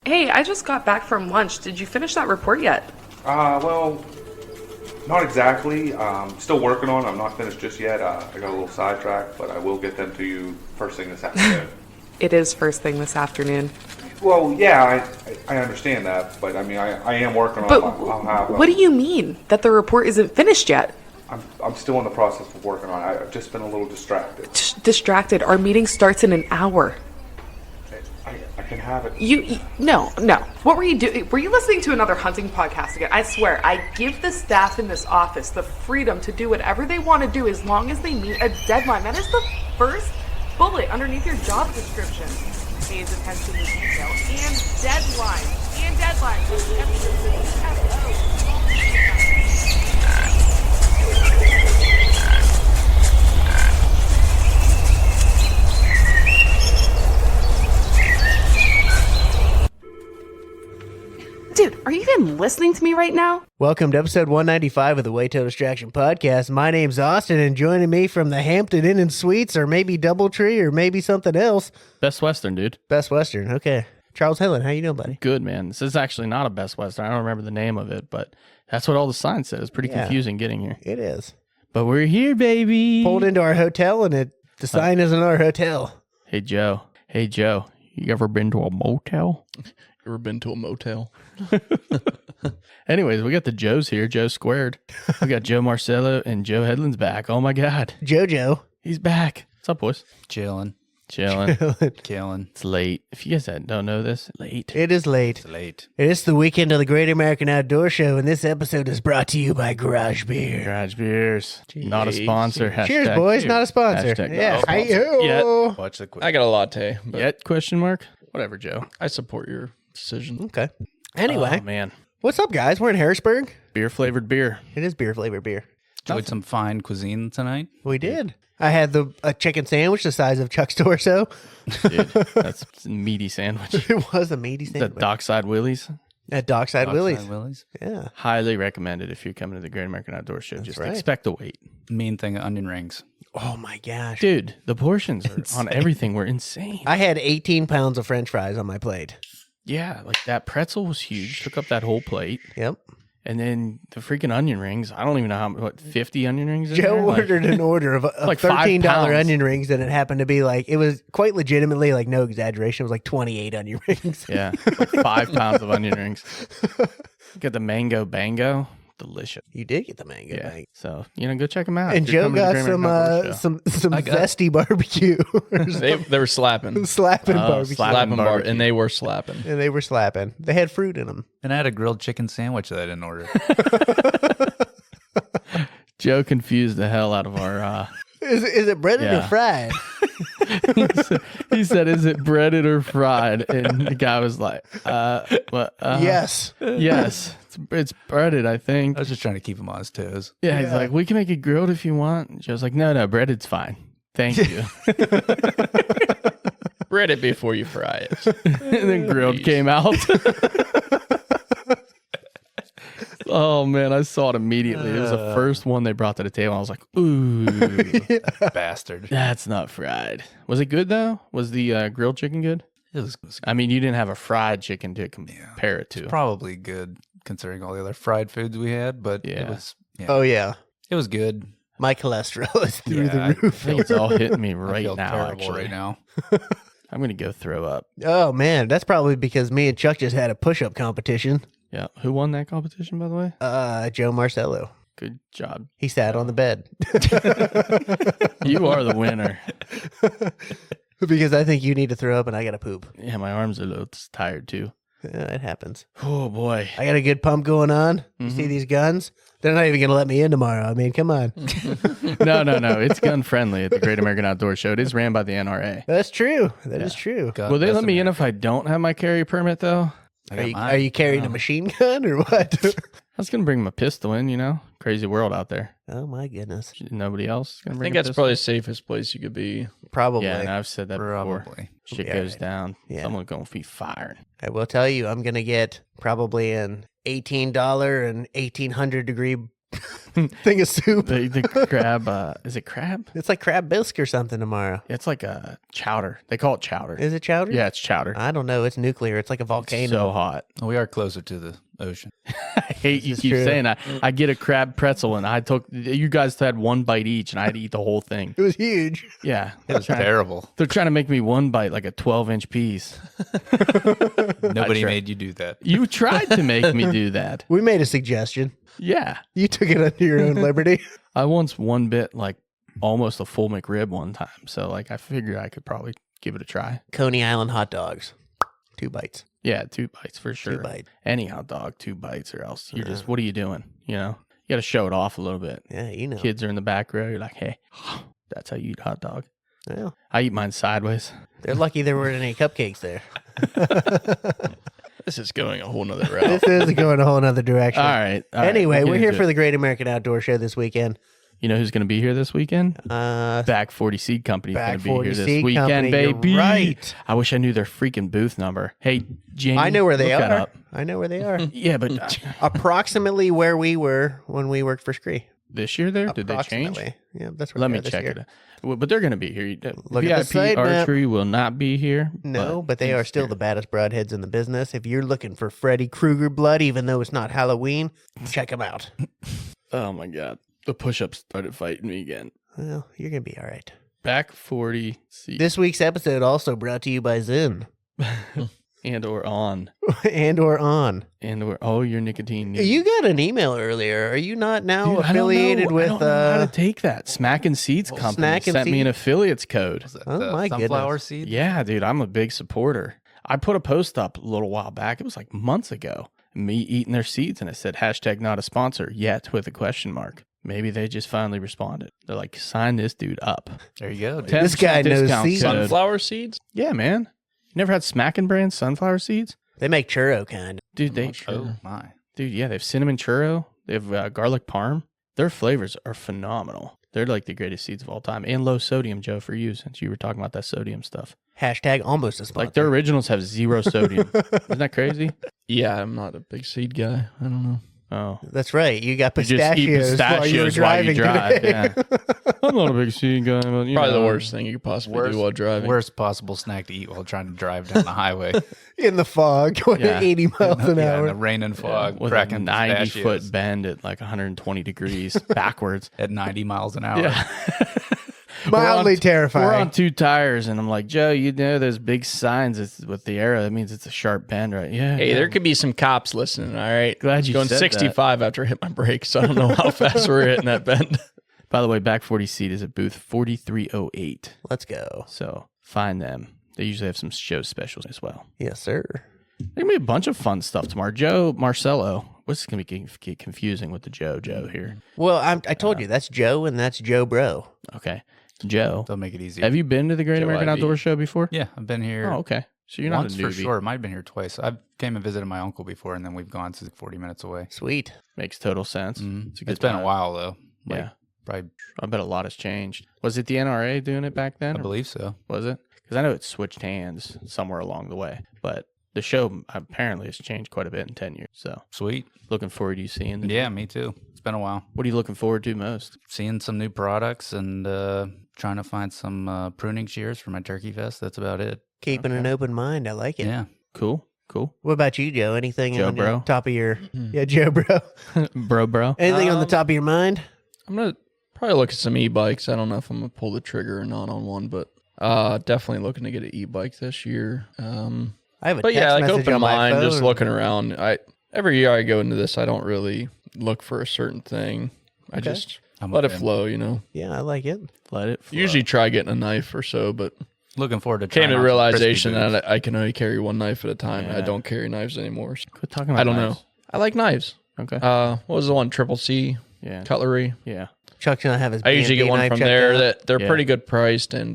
Hey, I just got back from lunch. Did you finish that report yet? Well, not exactly. Still working on it. I'm not finished just yet. I got a little sidetracked, but I will get them to you first thing this afternoon. It is first thing this afternoon. Well, yeah, I understand that, but I mean, I am working on But it. I'll have. what do you mean that the report isn't finished yet? I'm still in the process of working on it. I've just been a little distracted. Distracted. Our meeting starts in an hour. I can have it. No. What were you doing? Were you listening to another hunting podcast again? I swear, I give the staff in this office the freedom to do whatever they want to do as long as they meet a deadline. That is the first bullet underneath your job description. Pays attention to detail and deadlines. And deadlines. Dude, are you even listening to me right now? Welcome to episode 195 of the Way to Distraction podcast. My name's Austin, and joining me from the Hampton Inn and Suites, or maybe Doubletree, or maybe something else. Best Western, dude. Best Western, okay. Charles Hedland, how you doing, buddy? Good, man. This is actually not a Best Western. I don't remember the name of it, but that's what all the signs said. It's pretty confusing getting here. It is. But we're here, baby. Pulled into our hotel, and the sign isn't our hotel. Hey, Joe. You ever been to a motel? Ever been to a motel? Anyways, we got the Joes here, Joe Squared. We got Joe Marcello and Joe Hedland's back. Oh, my God. JoJo. He's back. What's up, boys? Chilling. Killing. It's late. If you guys don't know this, late. It is late. It's late. It is the weekend of the Great American Outdoor Show, and this episode is brought to you by Garage Beer. Garage Beers. Not a sponsor. Cheers, boys. Not a sponsor. Hashtag Yeah. not a sponsor. Hi-yo. Watch the quick. I got a latte. But Yet? Question mark? Whatever, Joe. I support your decision. Okay. Anyway, Oh, man. what's up, guys? We're in Harrisburg. Beer-flavored beer. It is beer-flavored beer. Enjoyed some fine cuisine tonight. We did. I had a chicken sandwich the size of Chuck's torso. Dude, that's a meaty sandwich. It was a meaty The sandwich. Dockside Willie's. At Dockside Willie's. Willie's. Yeah. Highly recommended if you're coming to the Great American Outdoor Show. Just right. expect the wait. Main thing, onion rings. Oh, my gosh. Dude, the portions on everything were insane. I had 18 pounds of french fries on my plate. Yeah, like that pretzel was huge. Took up that whole plate. Yep. And then the freaking onion rings. I don't even know 50 onion rings in Joe there? ordered an order of like $5 $13 onion rings, and it happened to be it was quite legitimately, no exaggeration, it was like 28 onion rings. Yeah, like 5 pounds of onion rings. Got the mango bango. Delicious. You did get the mango Yeah. bag. So, go check them out. And if you're Joe coming to the got Great American Outdoor Show. some zesty barbecue. They were slapping. Slapping barbecue. slapping barbecue. And they were slapping. And they were slapping. They had fruit in them. And I had a grilled chicken sandwich that I didn't order. Joe confused the hell out of our... Is it breaded or Yeah. fried? he said, "Is it breaded or fried?" And the guy was like, what, Yes. yes, it's breaded, I think." I was just trying to keep him on his toes. Yeah, he's like, "We can make it grilled if you want." And Joe's like, "No, breaded's fine. Thank you." Bread it before you fry it. And then grilled came out. Oh man, I saw it immediately. It was the first one they brought to the table. I was like, "Ooh, Bastard. that's not fried." Was it good though? Was the grilled chicken good? It was I mean, you didn't have a fried chicken to compare it to. probably good considering all the other fried foods we had, but Yeah. Oh, yeah. it was good. My cholesterol is through Yeah, the roof. I think it's all hitting me I right feel now. terrible Actually, right now. I'm gonna go throw up. Oh, man. That's probably because me and Chuck just had a push-up competition. Yeah, who won that competition, by the way? Joe Marcello. Good job. He sat on the bed. You are the winner. Because I think you need to throw up and I got to poop. Yeah, my arms are a little tired too. It happens. Oh boy. I got a good pump going on. You see these guns? They're not even going to let me in tomorrow. I mean, come on. No. It's gun friendly at the Great American Outdoor Show. It is ran by the NRA. That's true. That is true. God Will they bless let me in America. if I don't have my carry permit though? I Are got you, mine. are you carrying a machine gun or what? I was gonna bring my pistol in. Crazy world out there. Oh, my goodness. Nobody else is gonna I bring. think a that's pistol? probably the safest place you could be. Probably. Yeah, and I've said that before. Probably. Shit Yeah, goes right. down. Yeah. Someone's gonna be fired. I will tell you, I'm going to get probably an $18 and 1800 degree Thing of soup. The crab. Is it crab? It's like crab bisque or something tomorrow. It's like a chowder. They call it chowder. Is it chowder? Yeah, it's chowder. I don't know. It's nuclear. It's like a volcano. So hot. We are closer to the ocean. I hate you is keep true. saying that. I get a crab pretzel and you guys had one bite each and I had to eat the whole thing. It was huge. Yeah. It was terrible. They're trying to make me one bite like a 12-inch piece. Nobody made you do that. You tried to make me do that. We made a suggestion. Yeah. You took it under your own liberty. I once one bit like almost a full McRib one time. So like I figured I could probably give it a try. Coney Island hot dogs. 2 bites. Yeah, 2 bites for sure. 2 bites. Any hot dog, 2 bites or else you're just, what are you doing? You know, you got to show it off a little bit. Yeah, you know. Kids are in the back row. You're like, hey, that's how you eat a hot dog. Well, I eat mine sideways. they're lucky there weren't any cupcakes there. This is going a whole nother route. This is going a whole nother direction. All right. Anyway, we're here for the Great American Outdoor Show this weekend. You know who's going to be here this weekend? Back 40 Seed Company is going Back to be 40 here this Seed weekend, Company, you're baby. right. I wish I knew their freaking booth number. Hey, Jamie. I know where they look that are. up. I know where they are. Yeah, but Approximately where we were when we worked for Scree. this year there? Did they change? Approximately. Yeah, that's where Let they me are this check year. it. Well, but they're going to be here. Look at the VIP site map. Archery will not be here. No, but they are still the baddest broadheads in the business. If you're looking for Freddy Krueger blood, even though it's not Halloween, check them out. Oh, my God. The push-ups started fighting me again. Well, you're going to be all right. Back 40 Seed. This week's episode also brought to you by Zen And or on. and or on. And or all your nicotine needs. You got an email earlier. Are you not now Dude, affiliated I with don't know how to take that. Smack and Seeds Company Snack and sent me an Seed? affiliates code. Was that Oh, the my sunflower goodness. seed? Yeah, dude, I'm a big supporter. I put a post up a little while back. It was like months ago. Me eating their seeds, and it said hashtag not a sponsor yet with a question mark. Maybe they just finally responded. They're like, sign this dude up. There you go. Dude. 10% This guy knows discount seeds. code. Sunflower seeds? Yeah, man. You never had Smackin' Brand sunflower seeds? They make churro kind. Dude, Oh my. Dude, yeah, they have cinnamon churro. They have garlic parm. Their flavors are phenomenal. They're like the greatest seeds of all time. And low sodium, Joe, for you, since you were talking about that sodium stuff. Hashtag almost a sponsor. Like their originals have 0 sodium. Isn't that crazy? Yeah, I'm not a big seed guy. I don't know. Oh. That's right. You got You just eat pistachios while you were driving drive. today. Yeah. I'm not a big seed guy. But, you Probably know. the worst thing you could possibly do while driving. Worst possible snack to eat while trying to drive down the highway. In the fog, going Yeah. at 80 miles an Yeah, in hour. the rain and fog, With a cracking 90-foot pistachios bend at like 120 degrees backwards. at 90 miles an hour. Yeah. Mildly terrifying. We're on 2 tires, and I'm like, Joe, you know those big signs with the arrow. That means it's a sharp bend, right? Yeah. Hey, yeah. there could be some cops listening, all right? Glad you Going said 65 after I hit my brakes. I don't know how fast we're hitting that bend. By the way, Back 40 Seed is at booth 4308. Let's go. So find them. They usually have some show specials as well. Yes, sir. There's going to be a bunch of fun stuff tomorrow. Joe Marcello. What's going to be confusing with the Joe here? Well, I told you, that's Joe and that's Joe Bro. Okay. Joe, They'll make it easy. have you been to the Great Joe American IB. Outdoor Show before? Yeah, I've been here Oh, okay. So you're not a once newbie. for sure. Might have been here twice. I came and visited my uncle before, and then we've gone to 40 minutes away. Sweet. Makes total sense. Mhm. It's a good It's been time. a while though. Like, Yeah. probably, I bet a lot has changed. Was it the NRA doing it back then? I or believe so. Was it? Because I know it switched hands somewhere along the way. But the show apparently has changed quite a bit in 10 years. So Sweet. looking forward to you seeing it. Yeah, me too. It's been a while. What are you looking forward to most? Seeing some new products and trying to find some pruning shears for my turkey vest. That's about it. Keeping an open mind. I like it. Yeah. Cool. What about you, Joe? Anything Joe on Bro? the top of your... Yeah, Joe Bro. Bro. Anything on the top of your mind? I'm going to probably look at some e-bikes. I don't know if I'm going to pull the trigger or not on one, but definitely looking to get an e-bike this year. I have a But text yeah, like message open on my mind, just phone. looking around. Every year I go into this, I don't really look for a certain thing. I Okay. just I'm let a it fan. flow, you know. Yeah, I like it. Let it flow. Usually try getting a knife or so, but Looking forward to came trying to out some realization crispy boots. that I can only carry one knife at a time. Yeah. I don't carry knives anymore. So Quit talking about I don't know. knives. I like knives. Okay. What was the one? Triple C Yeah. cutlery. Yeah. Chuck's gonna have his I usually B&B get one knife from checked there out. that they're Yeah. pretty good priced, and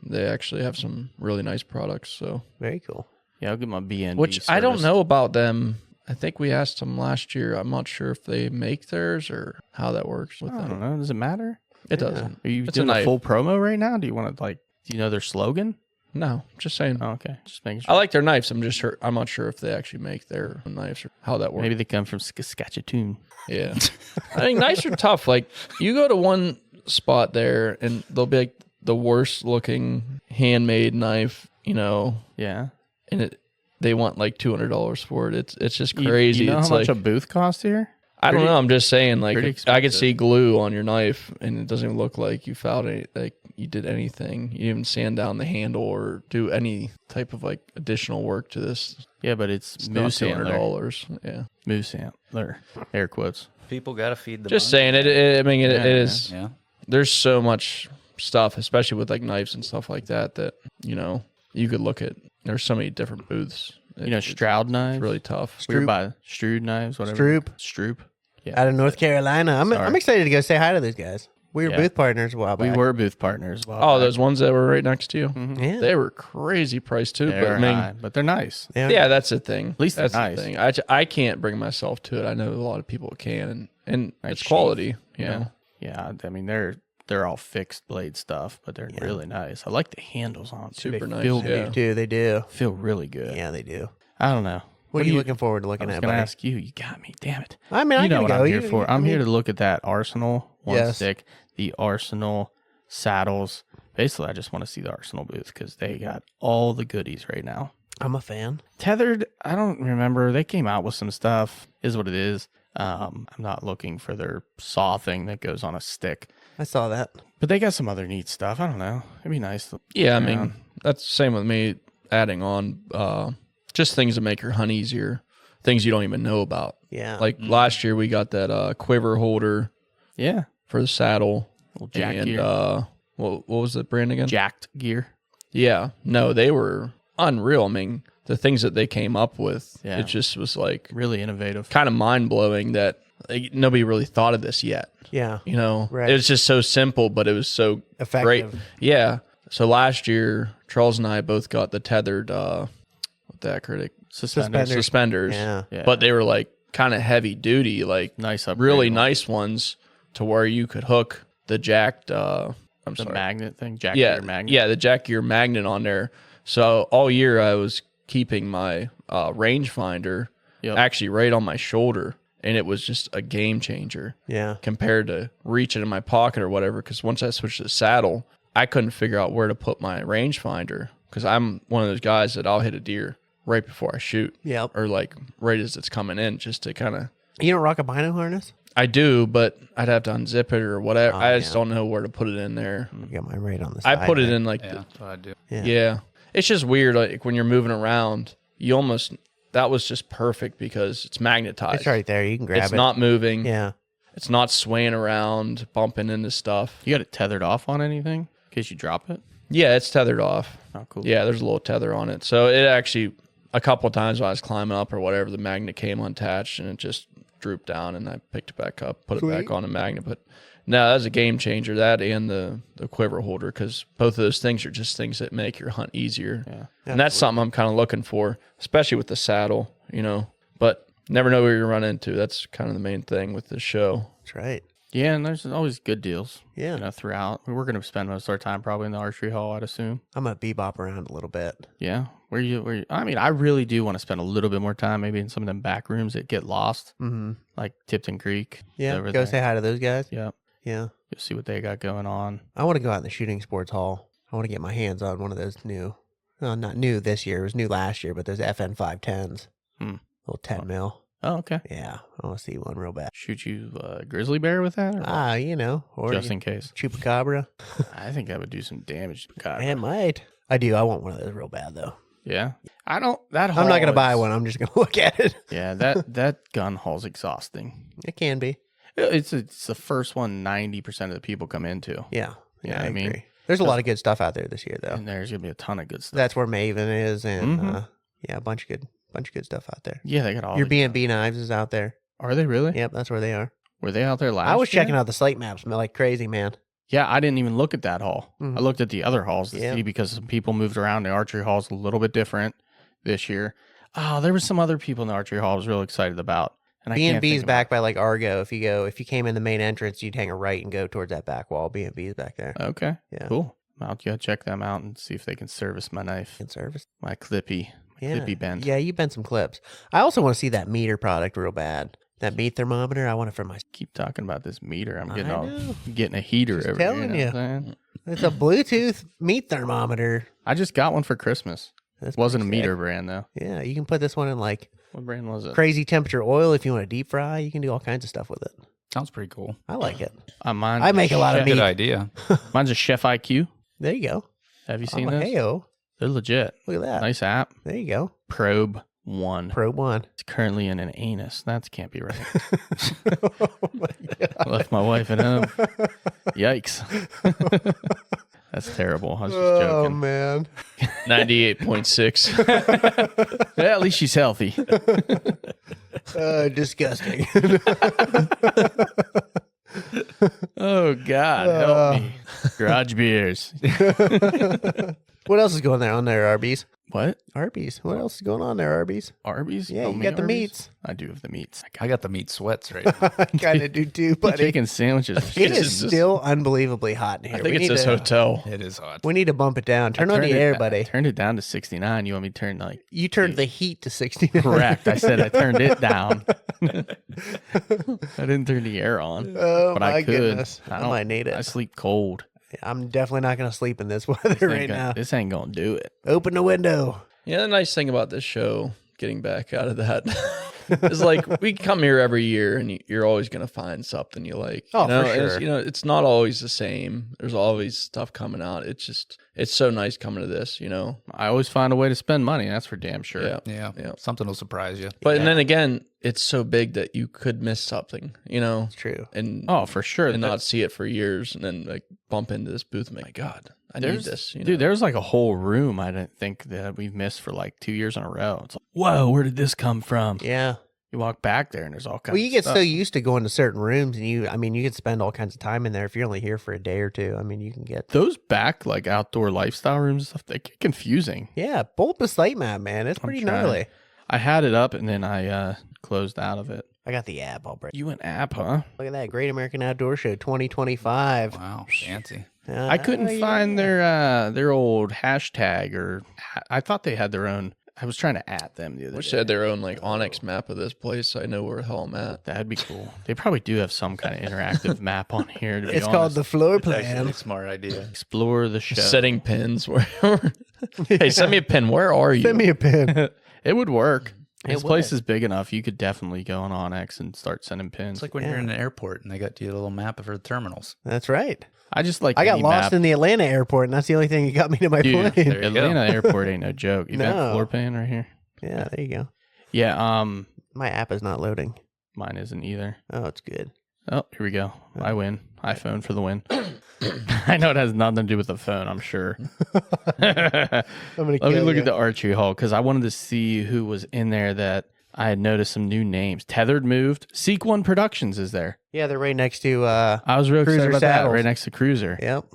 they actually have some really nice products. So, Very cool. Yeah, I'll get my BNB which I don't serviced. know about them. I think we asked them last year. I'm not sure if they make theirs or how that works with I don't them. know. Does it matter? It doesn't. Are you It's a doing a knife. full promo right now? Do you want to do you know their slogan? No, just saying. Oh, okay. Just making sure. I like their knives. I'm not sure if they actually make their knives or how that works. Maybe they come from Saskatchewan. Yeah. I think knives are tough. Like, you go to one spot there and they'll be like the worst looking handmade knife, Yeah. and they want like $200 for it. It's just crazy. You know it's how much like, a booth costs here? I don't know. I'm just saying, like, pretty I expensive. could see glue on your knife, and it doesn't even look like you found it, like you did anything. You didn't even sand down the handle or do any type of like additional work to this. Yeah, but it's It's not moose antler. $200. Yeah, Moose antler. Air quotes. People got to feed the just monkey. saying. It is. Yeah. There's so much stuff, especially with like knives and stuff like that you could look at. There's so many different booths. Stroud knives. It's really tough. We were by Strood knives, whatever. Stroop. Yeah. Out of North Carolina. I'm Sorry. excited to go say hi to those guys. We were Yeah. booth partners a while We back. were booth partners. a while Oh, back. those ones that were right next to you. Yeah. They were crazy price too. They're but I mean, high, but they're nice. yeah, that's the thing. At least they're that's nice. The thing. I can't bring myself to it. I know a lot of people can, and Nice it's sheath, quality. you know? Yeah, I mean they're all fixed blade stuff, but they're really nice. I like the handles on them, too. Super They nice, Feel, yeah. They do. feel really good. Yeah, they do. I don't know. What are you looking forward to looking I was at, going to buddy? ask you. You got me. Damn it. I mean, You I know gotta what go. I'm here for. I'm here to look at that Arsenal one Yes. stick, the Arsenal saddles. Basically, I just want to see the Arsenal booth because they got all the goodies right now. I'm a fan. Tethered, I don't remember. They came out with some stuff. Is what it is. I'm not looking for their saw thing that goes on a stick, I saw that. but they got some other neat stuff. I don't know. It'd be nice. Yeah, I mean, that's the same with me. Adding on, just things that make your hunt easier, things you don't even know about. Yeah. Like last year, we got that quiver holder Yeah. for the saddle. Little jack and gear. what was the brand again? Jacked gear. Yeah, no, they were unreal. I mean, the things that they came up with, Yeah. it just was like Really innovative. kind of mind blowing that like, nobody really thought of this yet. yeah. It was just so simple, but it was so Effective. great. Yeah. So last year, Charles and I both got the tethered, what the heck are they? Suspenders. Yeah. Yeah. But they were like kind of heavy duty, like Nice upgrade really ones. nice ones to where you could hook the jacked, The magnet thing. Jack yeah, gear magnet. yeah, the jack gear magnet on there. So all year I was keeping my rangefinder Yep. actually right on my shoulder, and it was just a game changer Yeah. compared to reaching in my pocket or whatever. Because once I switched to the saddle, I couldn't figure out where to put my rangefinder because I'm one of those guys that I'll hit a deer right before I shoot. Yep. Or like right as it's coming in, just to kind of. You don't rock a bino harness? I do, but I'd have to unzip it or whatever. Oh, I just yeah. don't know where to put it in there. I got mine right on the I side. put it there. in like Yeah, that's what I do. Yeah. It's just weird. Like when you're moving around, that was just perfect because it's magnetized. It's right there. You can grab It's it. not moving. Yeah. It's not swaying around, bumping into stuff. You got it tethered off on anything in case you drop it? Yeah, it's tethered off. Oh, cool. Yeah, there's a little tether on it. So it actually, a couple of times when I was climbing up or whatever, the magnet came unattached and it just drooped down and I picked it back up, put it back on the magnet. But no, that was a game changer, that and the quiver holder, because both of those things are just things that make your hunt easier. Yeah. And that's something I'm kind of looking for, especially with the saddle, but never know where you're run into. That's kind of the main thing with this show. That's right. Yeah, and there's always good deals. Yeah. Throughout. We're going to spend most of our time probably in the archery hall, I'd assume. I'm going to bebop around a little bit. Yeah. Where you? I mean, I really do want to spend a little bit more time maybe in some of them back rooms that get lost, Mm-hmm. like Tipton Creek. Yeah. over Go there. say hi to those guys. Yeah. Yeah. Go see what they got going on. I want to go out in the shooting sports hall. I want to get my hands on one of those not new this year. It was new last year, but those FN 510s. Little 10 mil. Oh, okay. Yeah. I want to see one real bad. Shoot you a grizzly bear with that? Or Or just in case. chupacabra. I think that would do some damage. God. It might. I do. I want one of those real bad, though. Yeah. I don't. That I'm not hall going to buy is- one. I'm just going to look at it. Yeah, that gun hall's exhausting. It can be. It's the first one 90% of the people come into. Yeah. Yeah, I I mean, agree. There's a lot of good stuff out there this year, though. And there's gonna be a ton of good stuff. That's where Maven is, and Mhm. a bunch of good stuff out there. Yeah, they got all Your the- B&B knives is out there. Are they really? Yep, that's where they are. Were they out there last I was year? checking out the slate maps, like crazy, man. Yeah, I didn't even look at that hall. Mhm. I looked at the other halls to Yeah. see because some people moved around. The archery hall's a little bit different this year. Oh, there was some other people in the archery hall I was real excited about. And I can't B&B think is of back by like Argo. If you came in the main entrance, you'd hang a right and go towards that back wall. B&B is back there. it. Okay. Yeah. Cool. I'll go check them out and see if they can service my knife. In service. My clippy bend. Yeah, you bent some clips. I also want to see that meter product real bad. That meat thermometer, I want it for my... Keep talking about this meter. I'm I getting know. getting a heater Just over telling here. you. Know what I'm saying? It's a Bluetooth meat thermometer. I just got one for Christmas. That's Wasn't a pretty meter sick. brand though. Yeah, you can put this one in like What brand was it? crazy temperature oil if you want to deep fry. You can do all kinds of stuff with it. Sounds pretty cool. I like it. Mine's I make a lot of Chef- meat. Good idea. Mine's a Chef IQ. There you go. Have you seen Oh, this? hey-o. They're legit. Look at that. Nice app. There you go. Probe 1. Probe 1. It's currently in an anus. That can't be right. Oh my God. Left my wife at home. Yikes. That's terrible. I was just Oh, joking. man. 98.6. Yeah, at least she's healthy. Disgusting. Oh, God. Help me. Garage beers. What else is going on there, Arby's? What? Arby's. What else is going on there, Arby's? Arby's? Yeah, you me got the Arby's? meats. I do have the meats. I got the meat sweats right now. I kind of do too, buddy. Chicken sandwiches. It It's is just- still unbelievably hot in here. I think We it's need this to- hotel. It is hot. We need to bump it down. Turn on the Turned air, it- buddy. I turned it down to 69. You want me to turn like... You turned the heat to 69. Correct. I said I turned it down. I didn't turn the air on. Oh, but my I could. goodness. I don't- might need it. I sleep cold. I'm definitely not going to sleep in this weather This ain't right gonna- now. This ain't going to do it. Open the window. Yeah, the nice thing about this show, getting back out of that, is like we come here every year and you're always going to find something you like. Oh, you know? for And sure. it's not always the same. There's always stuff coming out. It's so nice coming to this, I always find a way to spend money. That's for damn sure. Yeah. Yeah. Yeah. Something will surprise you. But and then again, it's so big that you could miss something, It's true. and Oh, for sure. and not see it for years, and then like bump into this booth and be like, God, I need this. Dude, there's like a whole room I didn't think that we've missed for like 2 years in a row. It's like, whoa, where did this come from? Yeah. You walk back there and there's all kinds Well, you of get stuff. so used to going to certain rooms, and you could spend all kinds of time in there if you're only here for a day or two. I mean, you can get Those back like outdoor lifestyle rooms and stuff, they get confusing. yeah, pull up the site map, man. It's pretty trying. gnarly. I had it up and then I closed out of it. I got the app. I'll break. You went app, huh? Look at that Great American Outdoor Show 2025. Wow. Fancy. I couldn't find their old hashtag or I thought they had their own. I was trying to at them the other wish day. they had their own like Onyx map of this place. So I know where the hell I'm at. That'd be cool. They probably do have some kind of interactive map on here. To be It's called the honest. floor Actually, plan. a smart idea. Explore the show. Setting pins. Where? Hey, send me a pin. Where are you? Send me a pin. It would work. It This place would. is big enough. You could definitely go on Onyx and start sending pins. It's like when Yeah. you're in an airport and they got you a little map of the terminals. That's right. I just like. I got any lost map. in the Atlanta airport, and that's the only thing that got me to my Dude, plane. There you go. Atlanta Airport ain't no joke. You got No. floor plan right here. Yeah, there you go. Yeah. My app is not loading. Mine isn't either. Oh, it's good. Oh, here we go. I win. iPhone for the win. I know it has nothing to do with the phone. I'm sure. Let I'm gonna me kill look you. at the archery hall because I wanted to see who was in there that I had noticed some new names. Tethered moved. Seek One Productions is there. Yeah, they're right next to. I was real excited Cruiser about that. Saddles. Right next to Cruiser. Yep,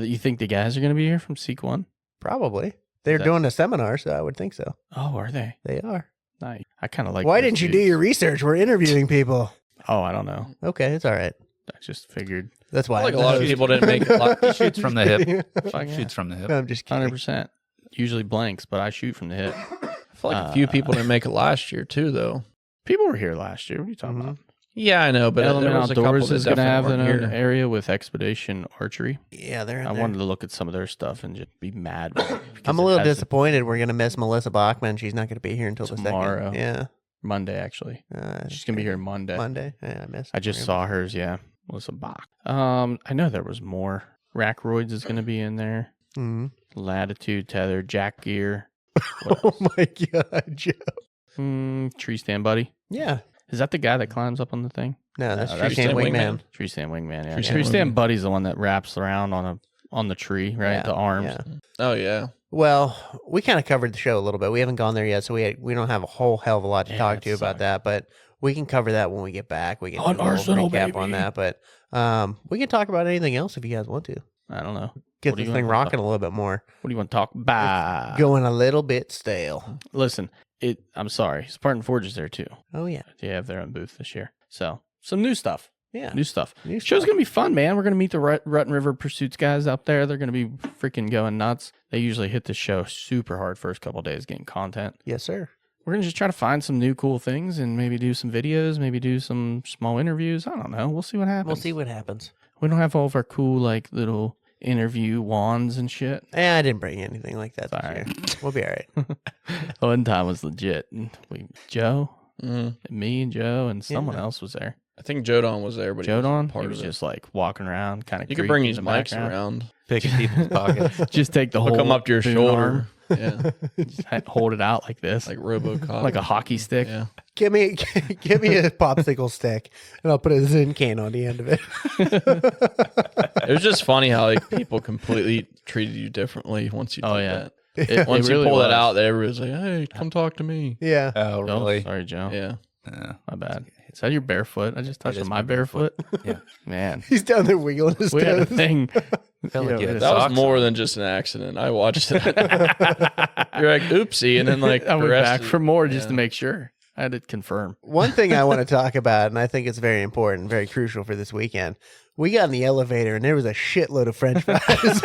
You think the guys are going to be here from Seek One? probably. They're That- doing a seminar, so I would think so. Oh, are they? They are. Nice. I kind of like. Why those didn't you do dudes. your research? We're interviewing people. Oh, I don't know. Okay, it's all right. I just figured. That's why. Like a lot of people didn't make a lot. He shoots from the hip. Fuck yeah. Shoots from the hip. I'm just kidding. 100%. Usually blanks, but I shoot from the hip. I feel like a few people didn't make it last year too, though. People were here last year. What are you talking Mhm. about? Yeah, I know, but Element there was a couple Outdoors that is going to have definitely an weren't own here. area with Expedition Archery. Yeah, they're in I there. wanted to look at some of their stuff and just be mad. with it because I'm a it little hasn't- disappointed. We're gonna miss Melissa Bachman. She's not gonna be here until Tomorrow. the second. Monday, actually. Yeah, She's going to be here Monday. Monday. Yeah, I missed. I just saw hers, yeah. Melissa Bach. I know there was more. Rackroids is going to be in there. Hmm. Latitude Tether, Jack Gear. What Oh else? my god, Joe. Tree Stand Buddy. Yeah. Is that the guy that climbs up on the thing? No, that's No, Tree Stand Wingman. Tree Stand Wingman, yeah. Tree Tree Stand Stand Buddy's the one that wraps around on the tree, right? Yeah, The arms. yeah. Oh yeah, Well, we kind of covered the show a little bit. We haven't gone there yet, so we don't have a whole hell of a lot to Yeah, talk that to you about sucks. that. But we can cover that when we get back. We can On do a little Arsenal, recap on baby. that. But we can talk about anything else if you guys want to. I don't know. Get What do this you thing want to rocking talk- a little bit more. What do you want to talk about? Going a little bit stale. Listen, I'm sorry. Spartan Forge is there too. Oh yeah. They have their own booth this year. So some new stuff. Yeah. New stuff. New Show's stuff. going to be fun, man. We're going to meet the Rutten River Pursuits guys up there. They're going to be freaking going nuts. They usually hit the show super hard first couple of days getting content. Yes, sir. We're going to just try to find some new cool things and maybe do some videos, maybe do some small interviews. I don't know. We'll see what happens. We'll see what happens. We don't have all of our cool, like, little interview wands and shit. I didn't bring anything like that this All year. right. We'll be all right. One time was legit. Joe, Mm-hmm. me and Joe, and someone else was there. I think Jodon was there, but he Jodon, wasn't part he was of it. just like walking around, kind of. You could bring these mics around. Picking people's pockets. Just take the Hook whole them up to your boom shoulder. arm, Yeah, just hold it out like this, like RoboCop. like a hockey stick. Yeah. Give me a popsicle stick, and I'll put a Zin can on the end of it. It was just funny how like people completely treated you differently once you did that. Once really you pull that was. out, everybody was like, "Hey, come talk to me." Yeah. Oh, Oh, really? sorry, Joe. Yeah. My bad. Is that your barefoot? I just touched is on my my barefoot. Yeah. Man, He's down there wiggling his we had a toes. thing. Felt like you had That was socks more on. than just an accident. I watched it. You're like, oopsie, and then like I the went rest back of- for more just to yeah. make sure. I had to confirm. One thing I want to talk about, and I think it's very important, very crucial for this weekend. We got in the elevator, and there was a shitload of French fries.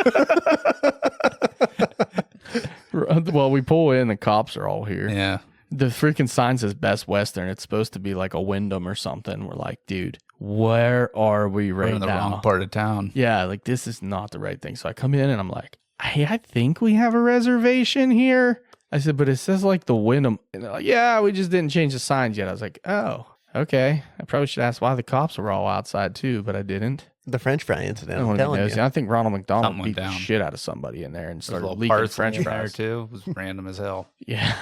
Well, we pull in, the cops are all here. Yeah. The freaking sign says Best Western. It's supposed to be like a Wyndham or something. We're like, dude, where are we We're right in the now? wrong part of town. Yeah, like this is not the right thing. So I come in and I'm like, hey, I think we have a reservation here. I said, but it says like the Wyndham. And they're like, yeah, we just didn't change the signs yet. I was like, oh, okay. I probably should ask why the cops were all outside too, but I didn't. The French fry incident. I don't I'm want to be telling nosy. you. I think Ronald McDonald Something beat went the down. shit out of somebody in there and There's started little leaking parts French in there fries. too. It was random as hell. Yeah.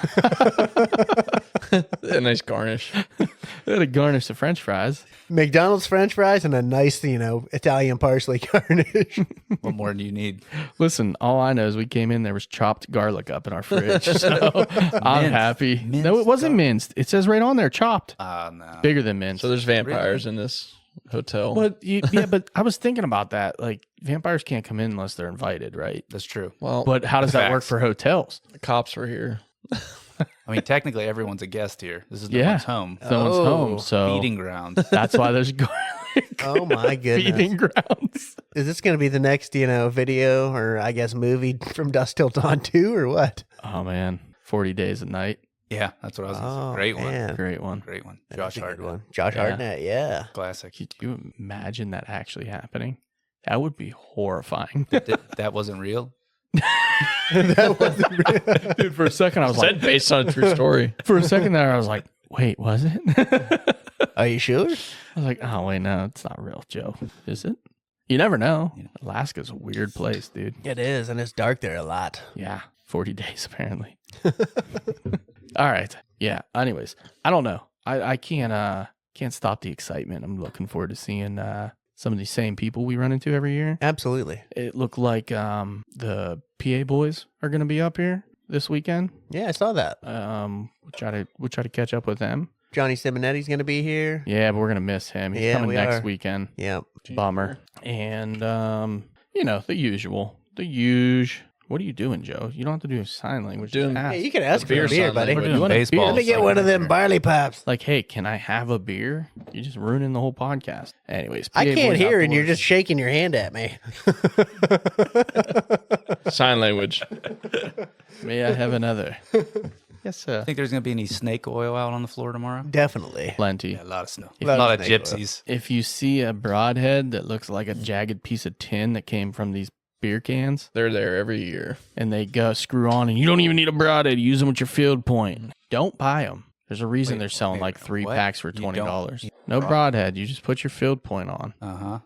A nice garnish. They had to garnish the French fries. McDonald's French fries and a nice, Italian parsley garnish. What more do you need? Listen, all I know is we came in, there was chopped garlic up in our fridge. So I'm Minced. happy. No, it Minced wasn't garlic. minced. It says right on there, chopped. No. Bigger than minced. So there's vampires in this hotel. Yeah, but I was thinking about that. Like, vampires can't come in unless they're invited, right? That's true. Well, But how does that work Facts. for hotels? the cops were here. I mean, technically, everyone's a guest here. This is no Yeah. one's home. Someone's Oh, home, so Feeding grounds. that's why there's garlic. Oh, my goodness. Feeding grounds. Is this going to be the next, video or I guess movie from Dusk Till Dawn 2 or what? Oh man, 40 Days a Night. Yeah, that's what I was. Oh, Great one. man. Great one. Great one. That's Josh a good Hartnett. one. Josh Yeah. Hartnett, yeah. Classic. Could you imagine that actually happening? That would be horrifying. That wasn't real. That wasn't real. Dude, for a second I was Said like, based on a true story. for a second there I was like, wait, was it? Are you sure? I was like, oh wait, no, it's not real, Joe. Is it? You never know. Alaska's a weird place, dude. It is, and it's dark there a lot. Yeah, 40 days apparently. All right. Yeah. Anyways, I don't know. I can't stop the excitement. I'm looking forward to seeing some of these same people we run into every year. Absolutely. It looked like the PA boys are going to be up here this weekend. Yeah, I saw that. We'll try to catch up with them. Johnny Simonetti's going to be here. Yeah, but we're going to miss him. He's Yeah, coming we next are. weekend. Yeah. Bummer. And the usual. The usual. What are you doing, Joe? You don't have to do sign language. Just Doing- ask. Hey, you can ask for beer a beer, sign buddy. language. You want a baseball. beer? Let me get one of them barley pops. Like, hey, can I have a beer? You're just ruining the whole podcast. Anyways, I PA can't boys hear, and you're outdoors. just shaking your hand at me. Sign language. May I have another? Yes, sir. Think there's going to be any snake oil out on the floor tomorrow? Definitely. Plenty. Yeah, a lot of snow. If A you- lot of snake oil. gypsies. If you see a broadhead that looks like a jagged piece of tin that came from these beer cans, They're there every year. and they go screw on, and you don't even need a broadhead. Use them with your field point. Don't buy them. There's a reason Wait, they're selling wait, like 3 what? packs for You $20. don't- No broadhead. You just put your field point on. Uh-huh.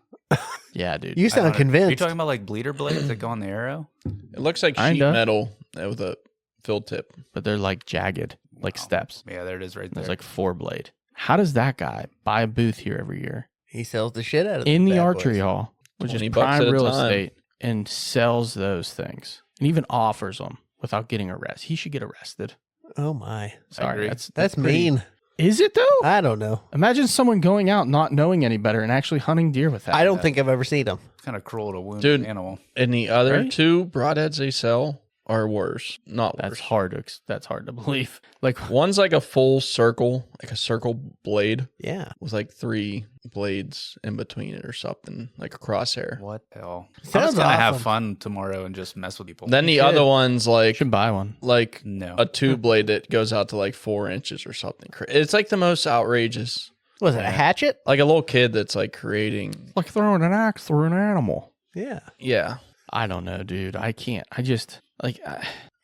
Yeah, dude. You I sound don't know. Are you convinced. talking about like bleeder blades that go on the arrow? It looks like sheet Kinda. metal with a filled tip. But they're like jagged, like Wow. steps. Yeah, there it is right there. There's like 4 blade. How does that guy buy a booth here every year He sells the shit out of in these the bad archery boys. hall, which is $20 prime at a real time. estate, and sells those things and even offers them without getting arrested? He should get arrested. Oh, my. Sorry, agree. that's That's pretty- mean. Is it though? I don't know. Imagine someone going out not knowing any better and actually hunting deer with that. I don't think I've ever seen them. It's kind of cruel to wound Dude. an animal. And the other Right? 2 broadheads they sell are worse. Not worse. That's hard to believe. Like One's like a full circle, like a circle blade Yeah. with like 3 blades in between it or something, like a crosshair. What the hell? I'm Sounds just gonna have awesome. fun tomorrow and just mess with people. Then the should. other one's you like should buy one. No. a 2 blade that goes out to like 4 inches or something. It's like the most outrageous. Was it a hatchet? Like a little kid that's like creating. Like throwing an axe through an animal. Yeah. Yeah. I don't know, dude. I can't. I just like.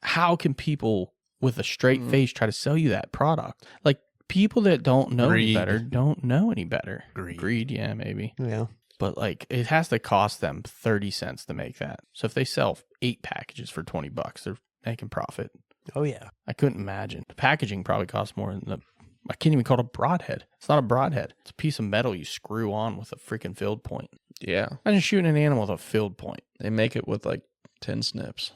How can people with a straight face try to sell you that product? Like people that don't know any Greed. better don't know any better. Greed. Yeah, maybe. Yeah. But like it has to cost them 30 cents to make that. So if they sell 8 packages for $20, they're making profit. Oh, yeah. I couldn't imagine. The packaging probably costs more than the. I can't even call it a broadhead. It's not a broadhead. It's a piece of metal you screw on with a freaking field point. Yeah. Imagine shooting an animal with a field point They make it with like 10 snips.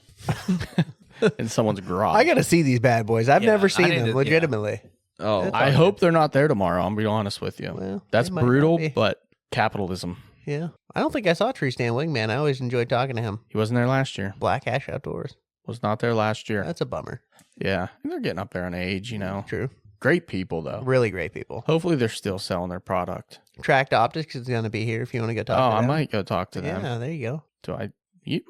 in someone's garage. I got to see these bad boys. I've Yeah, never I seen need them, to- legitimately. Oh, That's I all hope they're not there tomorrow. I'll be honest with you. Well, That's they might not brutal, be. but capitalism. Yeah. I don't think I saw Tree Stand Wingman. I always enjoyed talking to him. He wasn't there last year. Black Ash Outdoors. Was not there last year. That's a bummer. Yeah. They're getting up there in age, you know. True. Great people, though. Really great people. Hopefully they're still selling their product. Tracked Optics is going to be here if you want to go talk Oh, to I them. might go talk to them. Yeah, there you go. Do I?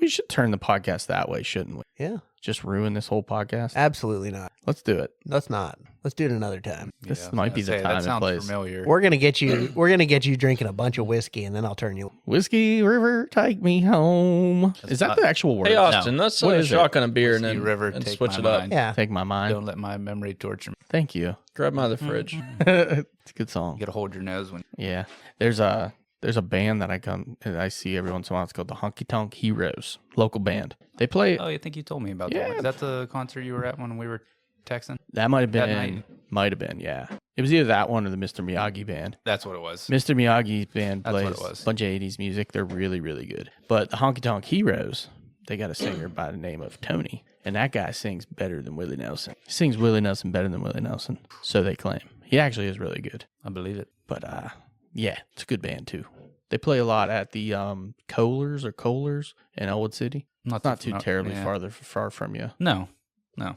We should turn the podcast that way, shouldn't we? Yeah. Just ruin this whole podcast? Absolutely not. Let's do it. Let's not. Let's do it another time. This Yeah, I was might gonna be the say, time that and sounds place. familiar. We're gonna get you. We're gonna get you drinking a bunch of whiskey, and then I'll turn you. Whiskey River, take me home. Is that not- the actual word? hey, Austin, let's What is it? shotgun a beer and Whiskey then River, and take switch my it up. mind. Yeah. Take my mind. Don't let my memory torture me. Thank you. Grab them out of the fridge. It's a good You song. gotta hold your nose when. Yeah. There's a band that I see every once in a while. It's called the Honky Tonk Heroes, local band. They play. Oh, I think you told me about Yeah. that one. Is that the concert you were at when we were texting? That might have That been. night? Might have been. Yeah. It was either that one or the Mr. Miyagi band. That's what it was. Mr. Miyagi's band That's what plays it was. a bunch of 80s music. They're really, really good. But the Honky Tonk Heroes, they got a singer by the name of Tony. And that guy sings better than Willie Nelson. He sings Willie Nelson better than Willie Nelson. So they claim. He actually is really good. I believe it. But yeah, it's a good band too. They play a lot at the Kohlers in Elwood City. It's not too terribly yeah. far from you. No,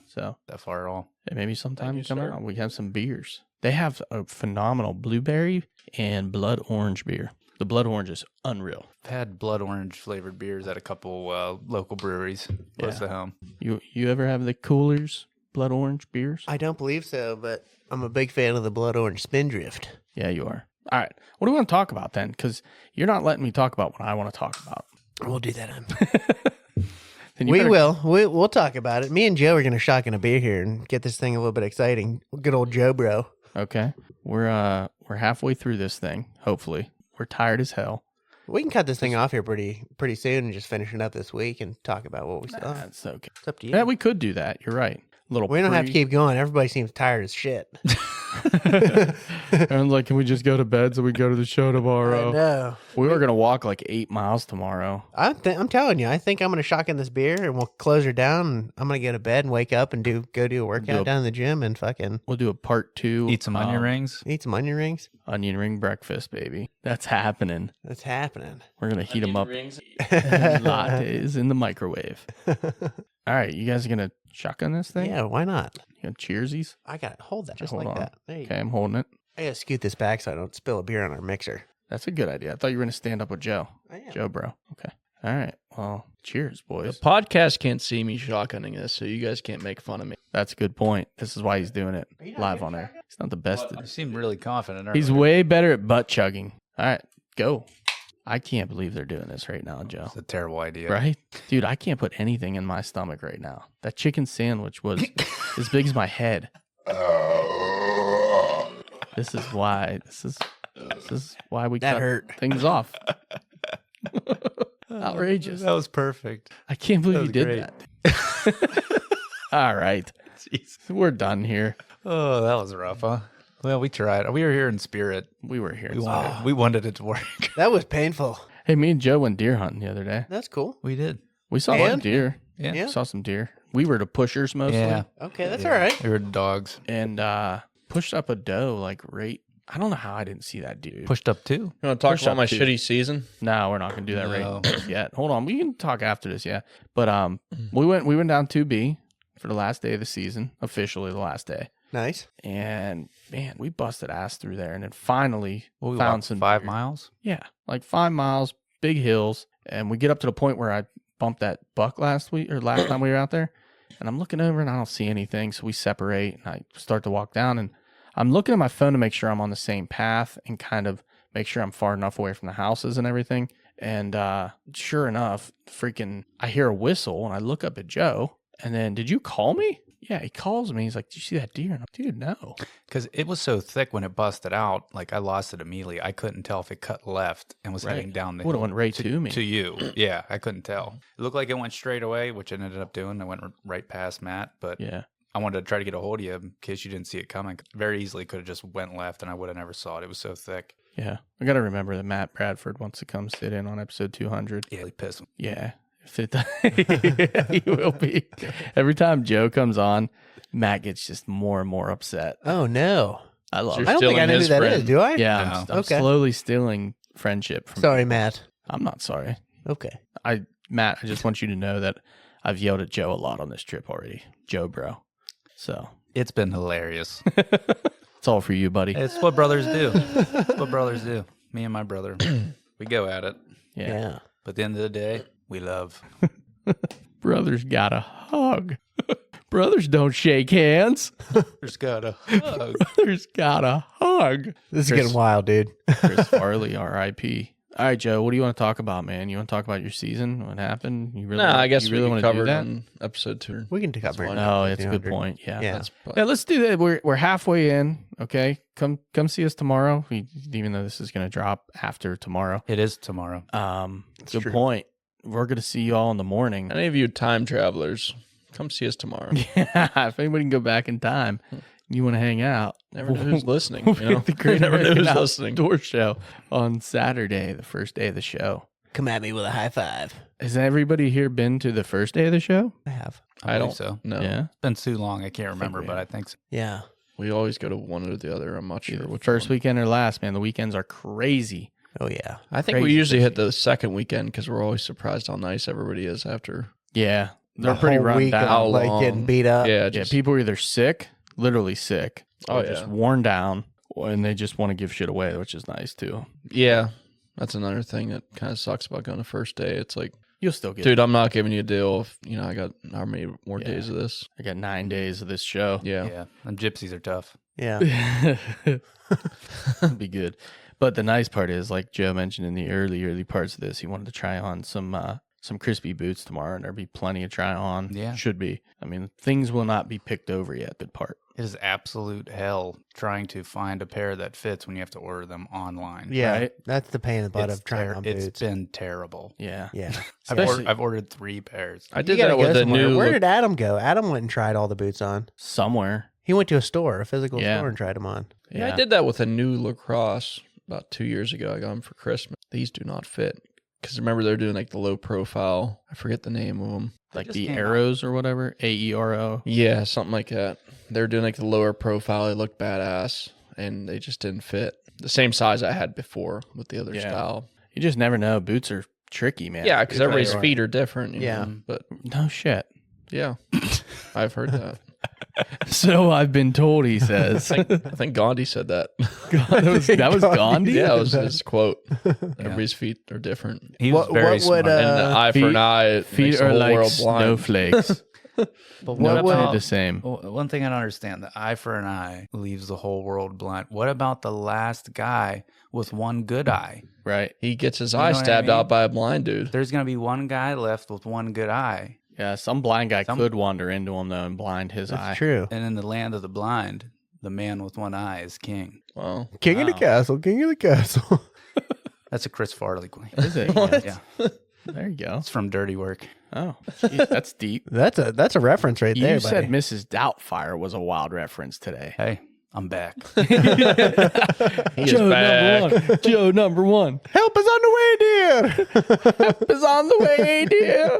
So that far at all. maybe sometime you, come sir. out. We have some beers. They have a phenomenal blueberry and blood orange beer. The blood orange is unreal. I've had blood orange flavored beers at a couple local breweries close to home. You ever have the Kohlers blood orange beers? I don't believe so, but I'm a big fan of the Blood Orange Spindrift. Yeah, you are. All right. What do we want to talk about then? Because you're not letting me talk about what I want to talk about. We'll do that. Then you We better- will. We'll talk about it. Me and Joe are going to shotgun a beer here and get this thing a little bit exciting. Good old Joe, bro. Okay. We're halfway through this thing. Hopefully, we're tired as hell. We can cut this thing off here pretty soon and just finish it up this week and talk about what we saw. That's okay. It's up to you. Yeah, we could do that. You're right. Little. We don't have to keep going. Everybody seems tired as shit. And like, can we just go to bed so we go to the show tomorrow? No, We were gonna walk like 8 miles tomorrow. I'm telling you, I think I'm going to shotgun this beer and we'll close her down. And I'm going to go to bed and wake up and go do a workout down in the gym and fucking We'll do a part 2. Eat some onion rings. eat some onion rings. Onion ring breakfast, baby. That's happening. That's happening. We're gonna heat them up. Lattes in the microwave. All right, you guys are gonna shotgun this thing? Yeah, why not? You gonna cheersies? I got to hold that just Hold like on. that. There you Okay, go. I'm holding it. I got to scoot this back so I don't spill a beer on our mixer. That's a good idea. I thought you were gonna stand up with Joe. I am. Joe, bro. Okay. All right. Well, cheers, The boys. podcast can't see me shotgunning this, so you guys can't make fun of me. That's a good point. This is why he's doing it you not live good on air. He's not the best. You seem really confident. He's earlier. way better at butt chugging. All right, go. I can't believe they're doing this right now, Joe. It's a terrible idea. Right? Dude, I can't put anything in my stomach right now. That chicken sandwich was as big as my head. This is why we That cut hurt. things off. Outrageous. That was perfect. I can't believe That you did was that. All right. We're done here. Oh, that was rough, huh? Well, we tried. We were here in spirit. We were here. We wanted it to work. That was painful. Hey, me and Joe went deer hunting the other day. That's cool. We did. We saw some And? deer. Yeah. Yeah. Saw some deer. We were the pushers mostly. Yeah. Okay, that's all right. We were dogs. And pushed up a doe like right. I don't know how I didn't see that dude. Pushed up 2. You want to talk Push about up my too. shitty season? No, we're not gonna do that No. right yet. Hold on, we can talk after this, yeah. But we went down 2B for the last day of the season, officially the last day. Nice. And man, we busted ass through there, and then finally We found walked some 5 deer. miles. Yeah, like 5 miles, big hills, and we get up to the point where I bumped that buck last time we were out there, and I'm looking over and I don't see anything, so we separate and I start to walk down, and I'm looking at my phone to make sure I'm on the same path and kind of make sure I'm far enough away from the houses and everything. And sure enough, I hear a whistle and I look up at Joe, and then, did you call me? Yeah, he calls me. He's like, did you see that deer? And I'm like, dude, no. Because it was so thick when it busted out, like I lost it immediately. I couldn't tell if it cut left and was heading down the Would have hill went right to me. to you. Yeah, I couldn't tell. It looked like it went straight away, which it ended up doing. I went right past Matt, but Yeah. I wanted to try to get a hold of you in case you didn't see it coming. Very easily could have just went left and I would have never saw it. It was so thick. Yeah. I got to remember that Matt Bradford wants to come sit in on episode 200. Yeah, he pissed me. Yeah. If it, he will be. Every time Joe comes on, Matt gets just more and more upset. Oh, no. I love You're it. I don't think I stealing know who his that friend. is, do I? Yeah, No. I'm Okay. slowly stealing friendship from Sorry, people. Matt. I'm not sorry. Okay. Matt, I just want you to know that I've yelled at Joe a lot on this trip already. Joe, bro. So It's been hilarious. it's all for you, buddy. It's what brothers do. It's what brothers do. Me and my brother, we go at it. Yeah. But at the end of the day, we love. Brothers got a hug. Brothers don't shake hands. There's got a hug. Brothers got a hug. This is Chris- getting wild, dude. Chris Farley, R.I.P. All right, Joe, what do you want to talk about, man? You want to talk about your season? What happened? You really? No, I guess you really we want to do covered that? on episode 2. We can cover it. fine. Oh, it's a good 200. point. Yeah. Yeah. That's Yeah, probably, let's do that. We're halfway in. Okay, come see us tomorrow. Even though this is going to drop after tomorrow. It is tomorrow. Good true. point. We're going to see you all in the morning. any of you time travelers, come see us tomorrow. Yeah, if anybody can go back in time, you want to hang out. Never know who's listening. We'll You be know? at the Great Never know American who's listening. Outdoor Show on Saturday, the first day of the show. Come at me with a high five. Has everybody here been to the first day of the show? I have. I I believe don't so. know. Yeah. It's been too long. I can't remember, we but I have. think so. Yeah. We always go to one or the other. I'm not sure Either which first one. weekend or last, man. The weekends are crazy. Oh, yeah. I think we crazy usually hit busy. the second weekend because we're always surprised how nice everybody is after. Yeah. They're The pretty whole run week of, down. How like long? getting beat up. Yeah, Yeah, just, people are either sick, literally sick, Oh, or yeah. just worn down, and they just want to give shit away, which is nice too. yeah. That's another thing that kind of sucks about going to first day. It's like, You'll still get. dude, I'm not giving you a deal if, I got how many more Yeah. days of this. I got 9 days of this show. Yeah. Yeah. And gypsies are tough. Yeah. It'll be good. But the nice part is, like Joe mentioned in the early parts of this, he wanted to try on some crispy boots tomorrow, and there'll be plenty to try on. Yeah. Should be. I mean, things will not be picked over yet. Good part. It is absolute hell trying to find a pair that fits when you have to order them online. Yeah. Right? That's the pain in the butt It's of trying on It's boots. been terrible. Yeah. Yeah. I've ordered 3 pairs. I You did gotta that go with a somewhere. new Where look- did Adam go? Adam went and tried all the boots on. Somewhere. He went to a store, a physical Yeah. store, and tried them on. Yeah, I did that with a new lacrosse about 2 years ago. I got them for Christmas. These do not fit. Because remember, they're doing like the low profile. I forget the name of them. Like just the came out. arrows or whatever. AERO. Yeah, something like that. They're doing like the lower profile. They looked badass, and they just didn't fit. The same size I had before with the other Yeah. style. You just never know. Boots are tricky, man. Yeah, because Good everybody's point. feet are different. you Yeah. know, But No shit. yeah, I've heard that. So I've been told, he says. I think Gandhi said that. that was Gandhi? Yeah, that was his quote. Everybody's feet are different. He was What- very what would, smart. And the eye for an eye it Feet makes the are whole like world blind. snowflakes. But No what two about the same. one thing I don't understand? The eye for an eye leaves the whole world blind. What about the last guy with one good eye? Right. He gets his You eye know what I stabbed mean? out by a blind dude. There's gonna be one guy left with one good eye, Yeah, some blind guy Some- could wander into him, though, and blind his eye. That's true. and in the land of the blind, the man with one eye is king. Wow. King of the Wow. castle, king of the castle. That's a Chris Farley queen. Is it? Yeah, There you go. it's from Dirty Work. Oh, geez, that's deep. That's a reference right You there, said buddy. Mrs. Doubtfire was a wild reference today. Hey, I'm back. He is back. number one. Joe number one. Help is on the way, dear. Is on the way, dear.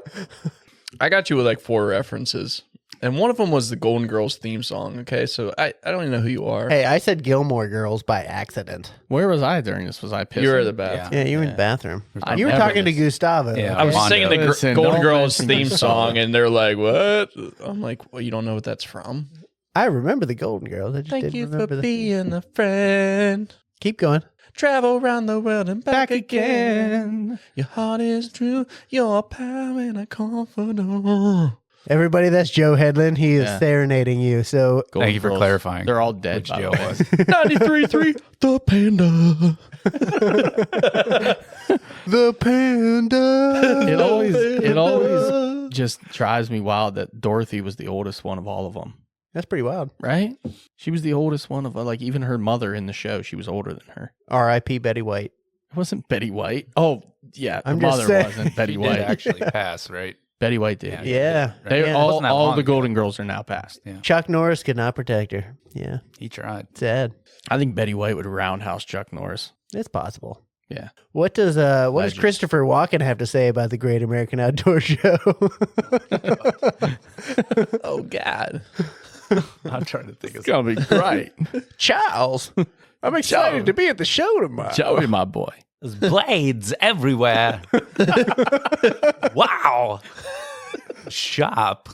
I got you with like 4 references. And one of them was the Golden Girls theme song. Okay, so I don't even know who you are. Hey, I said Gilmore Girls by accident. Where was I during this? Was I pissing? You were at the bathroom. Yeah, you were in the bathroom. I You were never talking to listen. Gustavo. Yeah, I was Mondo. singing the Listen, Golden don't Girls mention theme the song, song. and they're like, "What?" I'm like, "Well, you don't know what that's from." I remember the Golden Girls. I just Thank didn't you for remember the... being a friend. Keep going. Travel around the world and back again. Your heart is true. Your power and a confidant. Everybody, that's Joe Hedland. He is Yeah. serenading you. So Golden Thank you for Girls. clarifying. They're all dead, Which by the Joe way. was. 93.3 The Panda. the panda. It always just drives me wild that Dorothy was the oldest one of all of them. That's pretty wild. Right? She was the oldest one of, like, even her mother in the show, she was older than her. R.I.P. Betty White. It wasn't Betty White. Oh, yeah. Her I'm just mother saying. wasn't Betty She White. did actually pass, right? Betty White did. Yeah. They Yeah. all Wasn't that all long the ago. Golden Girls are now passed. Chuck Norris could not protect her. Yeah. He tried. Sad. I think Betty White would roundhouse Chuck Norris. It's possible. Yeah. What does Legends. Christopher Walken have to say about the Great American Outdoor Show? Oh, God. I'm trying to think of It's gonna be great. Charles, I'm excited to be at the show tomorrow. Joey, my boy. There's blades everywhere. Wow. Shop.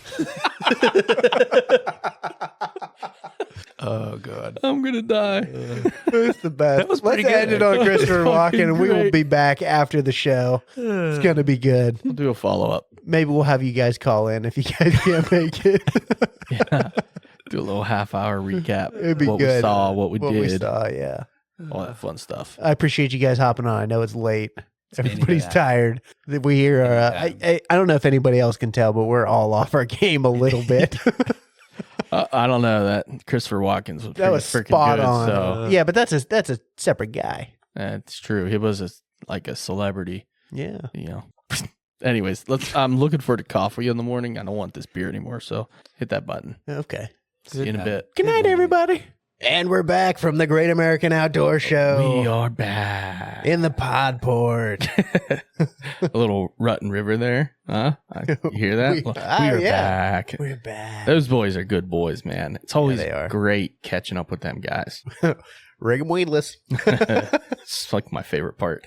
Oh, God. I'm gonna die. It's the best. That was Let's pretty end good. it on Christopher Walken, and we will great. be back after the show. It's gonna be good. We'll do a follow up. Maybe we'll have you guys call in if you guys can't make it. Yeah. Do a little half-hour recap. It'd be what good. we saw, what we did, We saw, yeah. all that fun stuff. I appreciate you guys hopping on. I know it's late. Everybody's that. tired. We hear. I don't know if anybody else can tell, but we're all off our game a little bit. I don't know that Christopher Watkins was That was freaking spot good. on. So Yeah, but that's a separate guy. it's true. He was like a celebrity. Yeah. You know. Anyways, I'm looking forward to coffee in the morning. I don't want this beer anymore, so hit that button. Okay. See you in a bit. Good night, everybody. And we're back from the Great American Outdoor Show. We are back. In the pod port. A little Rutten River there. Huh? You hear that? We- We ah, are yeah. back. We're back. Those boys are good boys, man. It's always they are. great catching up with them guys. Rig 'em weedless. It's like my favorite part.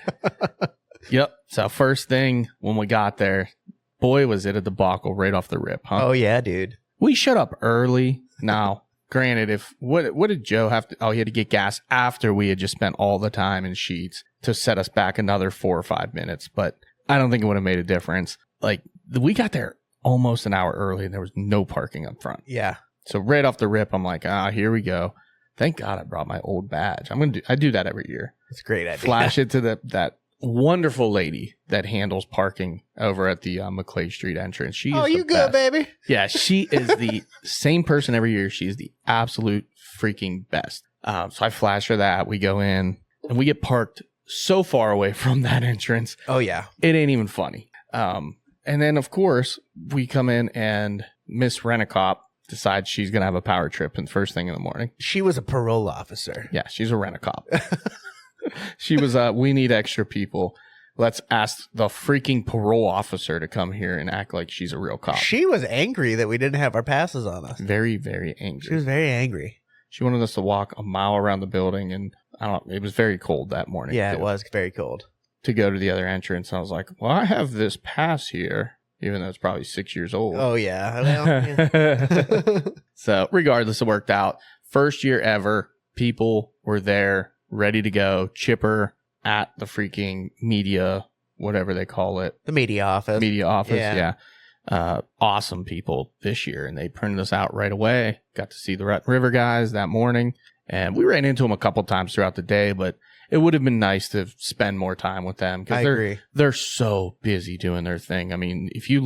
Yep. So first thing when we got there, boy, was it a debacle right off the rip, huh? Oh, yeah, dude. We shut up early. Now, granted, what did Joe have to? Oh, he had to get gas after we had just spent all the time in Sheets to set us back another 4 or 5 minutes. But I don't think it would have made a difference. Like we got there almost an hour early, and there was no parking up front. Yeah. So right off the rip, I'm like, here we go. Thank God I brought my old badge. I do that every year. It's a great idea. Flash it to that wonderful lady that handles parking over at the McClay Street entrance. She Oh, is the you good, best. baby? Yeah, she is the same person every year. She's the absolute freaking best. So I flash her that. We go in and we get parked so far away from that entrance. Oh, yeah. It ain't even funny. And then, of course, we come in and Miss Rent-A-Cop decides she's going to have a power trip and first thing in the morning. She was a parole officer. Yeah, she's a Rent-A-Cop. She was, we need extra people. Let's ask the freaking parole officer to come here and act like she's a real cop. She was angry that we didn't have our passes on us. Very, very angry. She was very angry. She wanted us to walk a mile around the building, and I don't know, it was very cold that morning. Yeah, it too, was very cold. to go to the other entrance. I was like, well, I have this pass here, even though it's probably 6 years old. Oh, yeah. Well, yeah. So regardless, it worked out. First year ever, people were there, ready to go, chipper at the freaking media, whatever they call it. The media office. Yeah. Awesome people this year, and they printed us out right away. Got to see the Rutten River guys that morning, and we ran into them a couple times throughout the day, but it would have been nice to spend more time with them I because agree. they're so busy doing their thing. I mean, if you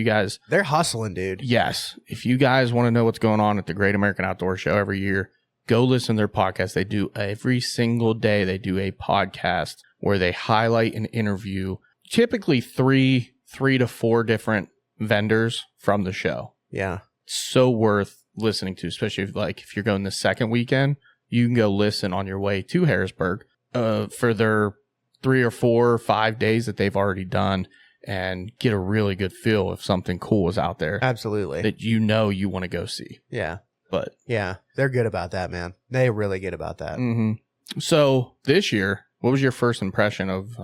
guys, They're hustling, dude. yes, if you guys want to know what's going on at the Great American Outdoor Show every year, go listen to their podcast. They do every single day. They do a podcast where they highlight and interview typically three to four different vendors from the show. Yeah. So worth listening to, especially if you're going the second weekend, you can go listen on your way to Harrisburg for their 3 or 4 or 5 days that they've already done. and get a really good feel if something cool is out there Absolutely. that you want to go see. Yeah. But Yeah. They're good about that, man. They really good about that. So this year, what was your first impression of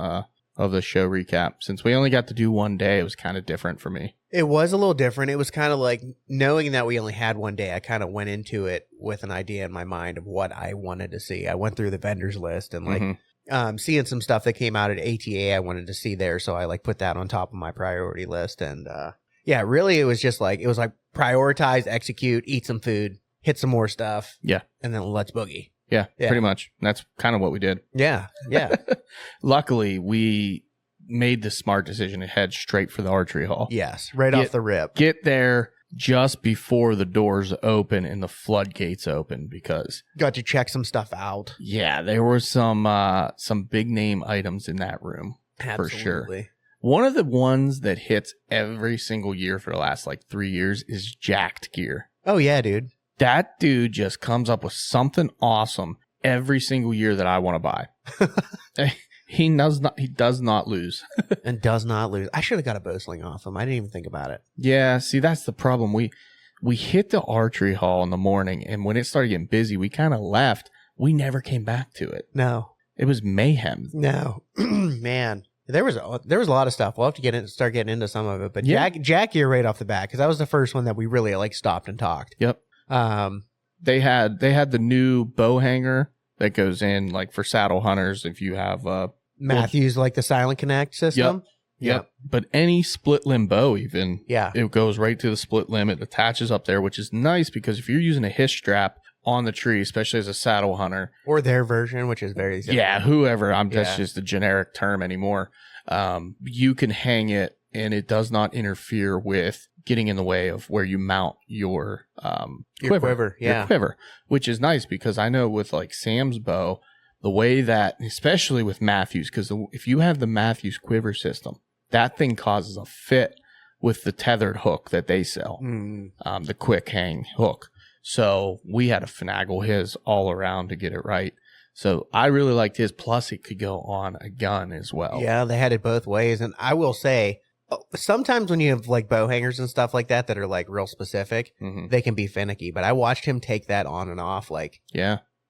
the show recap? Since we only got to do one day, it was kind of different for me. It was a little different. It was kind of like knowing that we only had one day. I kind of went into it with an idea in my mind of what I wanted to see. I went through the vendors list and like seeing some stuff that came out at ATA I wanted to see there. So I like put that on top of my priority list. And yeah, really it was like prioritize, execute, eat some food, hit some more stuff. Yeah. And then let's boogie. Yeah, pretty much. That's kind of what we did. Yeah. Yeah. Luckily, we made the smart decision to head straight for the archery hall. Yes. Right off the rip. Get there just before the doors open and the floodgates open because Got to check some stuff out. yeah, there were some big name items in that room. Absolutely. For sure. One of the ones that hits every single year for the last like 3 years is Jacked Gear. Oh yeah, dude. That dude just comes up with something awesome every single year that I want to buy. He does not lose. And does not lose. I should have got a bow sling off him. I didn't even think about it. Yeah, see, that's the problem. We hit the archery hall in the morning, and when it started getting busy, we kind of left. We never came back to it. No. It was mayhem. No. Man. There was a lot of stuff. We'll have to start getting into some of it. But Yeah. Jack Gear right off the bat, because that was the first one that we really like stopped and talked. Yep. They had the new bow hanger that goes in like for saddle hunters if you have Matthews like the Silent Connect system. Yep. But any split limb bow even, Yeah. it goes right to the split limb. It attaches up there, which is nice because if you're using a hitch strap on the tree, especially as a saddle hunter, Or their version, which is very simple. yeah, whoever, that's Yeah. just a generic term anymore. You can hang it and it does not interfere with getting in the way of where you mount your quiver. Yeah. Your quiver, which is nice because I know with like Sam's bow, the way that, especially with Matthews, because if you have the Matthews quiver system, that thing causes a fit with the tethered hook that they sell, the quick hang hook. So we had to finagle his all around to get it right. So I really liked his. Plus, it could go on a gun as well. Yeah, they had it both ways. And I will say, sometimes when you have like bow hangers and stuff like that are like real specific, they can be finicky. But I watched him take that on and off like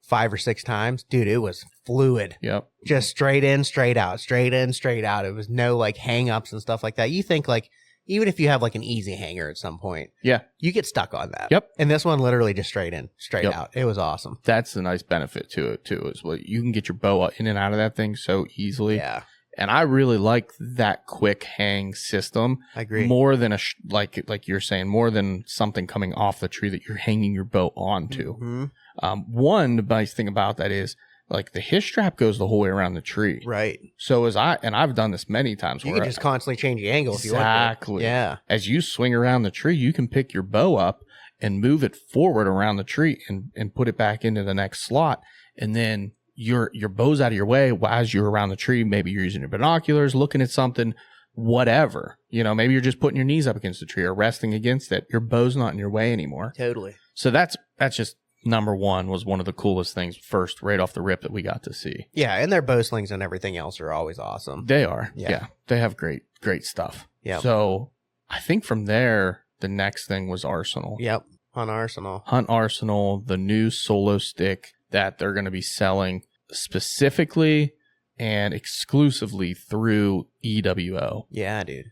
5 or 6 times. Dude, it was fluid. Yep. Just straight in, straight out, straight in, straight out. It was no like hang ups and stuff like that. You think like, even if you have like an easy hanger at some point, you get stuck on that. Yep. And this one literally just straight in, straight out. It was awesome. That's the nice benefit to it too, is what you can get your bow in and out of that thing so easily. Yeah. And I really like that quick hang system. I agree. More than like you're saying, more than something coming off the tree that you're hanging your bow onto. One nice thing about that is like the hitch strap goes the whole way around the tree. Right. So I've done this many times. You where can just constantly change the angle if you want to. Exactly. Yeah. As you swing around the tree, you can pick your bow up and move it forward around the tree and put it back into the next slot. And then your bow's out of your way as you're around the tree. Maybe you're using your binoculars, looking at something, whatever. Maybe you're just putting your knees up against the tree or resting against it. Your bow's not in your way anymore. Totally. So that's just number one, was one of the coolest things first right off the rip that we got to see. Yeah, and their bow slings and everything else are always awesome. They are. Yeah. Yeah. They have great stuff. Yeah. So I think from there, the next thing was Arsenal. Yep. On Arsenal. Hunt Arsenal, the new solo stick that they're going to be selling specifically and exclusively through EWO. Yeah, dude.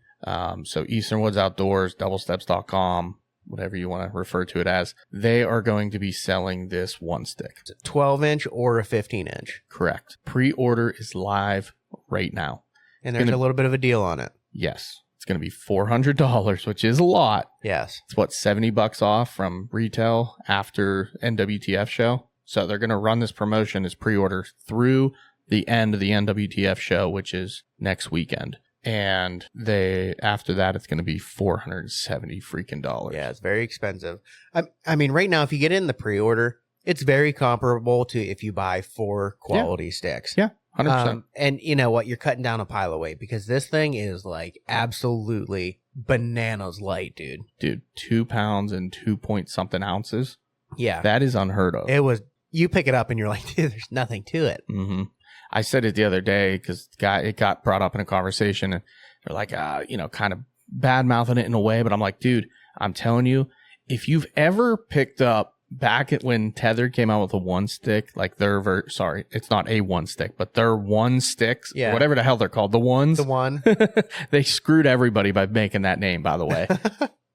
So Eastern Woods Outdoors, doublesteps.com, whatever you want to refer to it as, they are going to be selling this one stick. It's a 12-inch or a 15-inch. Correct. Pre-order is live right now. And there's a little bit of a deal on it. Yes. It's going to be $400, which is a lot. Yes. It's what, $70 off from retail after NWTF show. So they're going to run this promotion as pre-order through the end of the NWTF show, which is next weekend. And after that, it's going to be $470 freaking dollars. Yeah, it's very expensive. I mean, right now, if you get in the pre-order, it's very comparable to if you buy 4 quality sticks. Yeah, 100%. And you know what? You're cutting down a pile of weight because this thing is like absolutely bananas light, dude. Dude, 2 pounds and 2-point-something ounces. Yeah. That is unheard of. It was, you pick it up and you're like, dude, there's nothing to it. Mm-hmm. I said it the other day because it got brought up in a conversation, and They're like, kind of bad mouthing it in a way. But I'm like, dude, I'm telling you, if you've ever picked up back at when Tethered came out with a one stick, like sorry, it's not a one stick, but their one sticks, whatever the hell they're called, the ones. The one. They screwed everybody by making that name, by the way.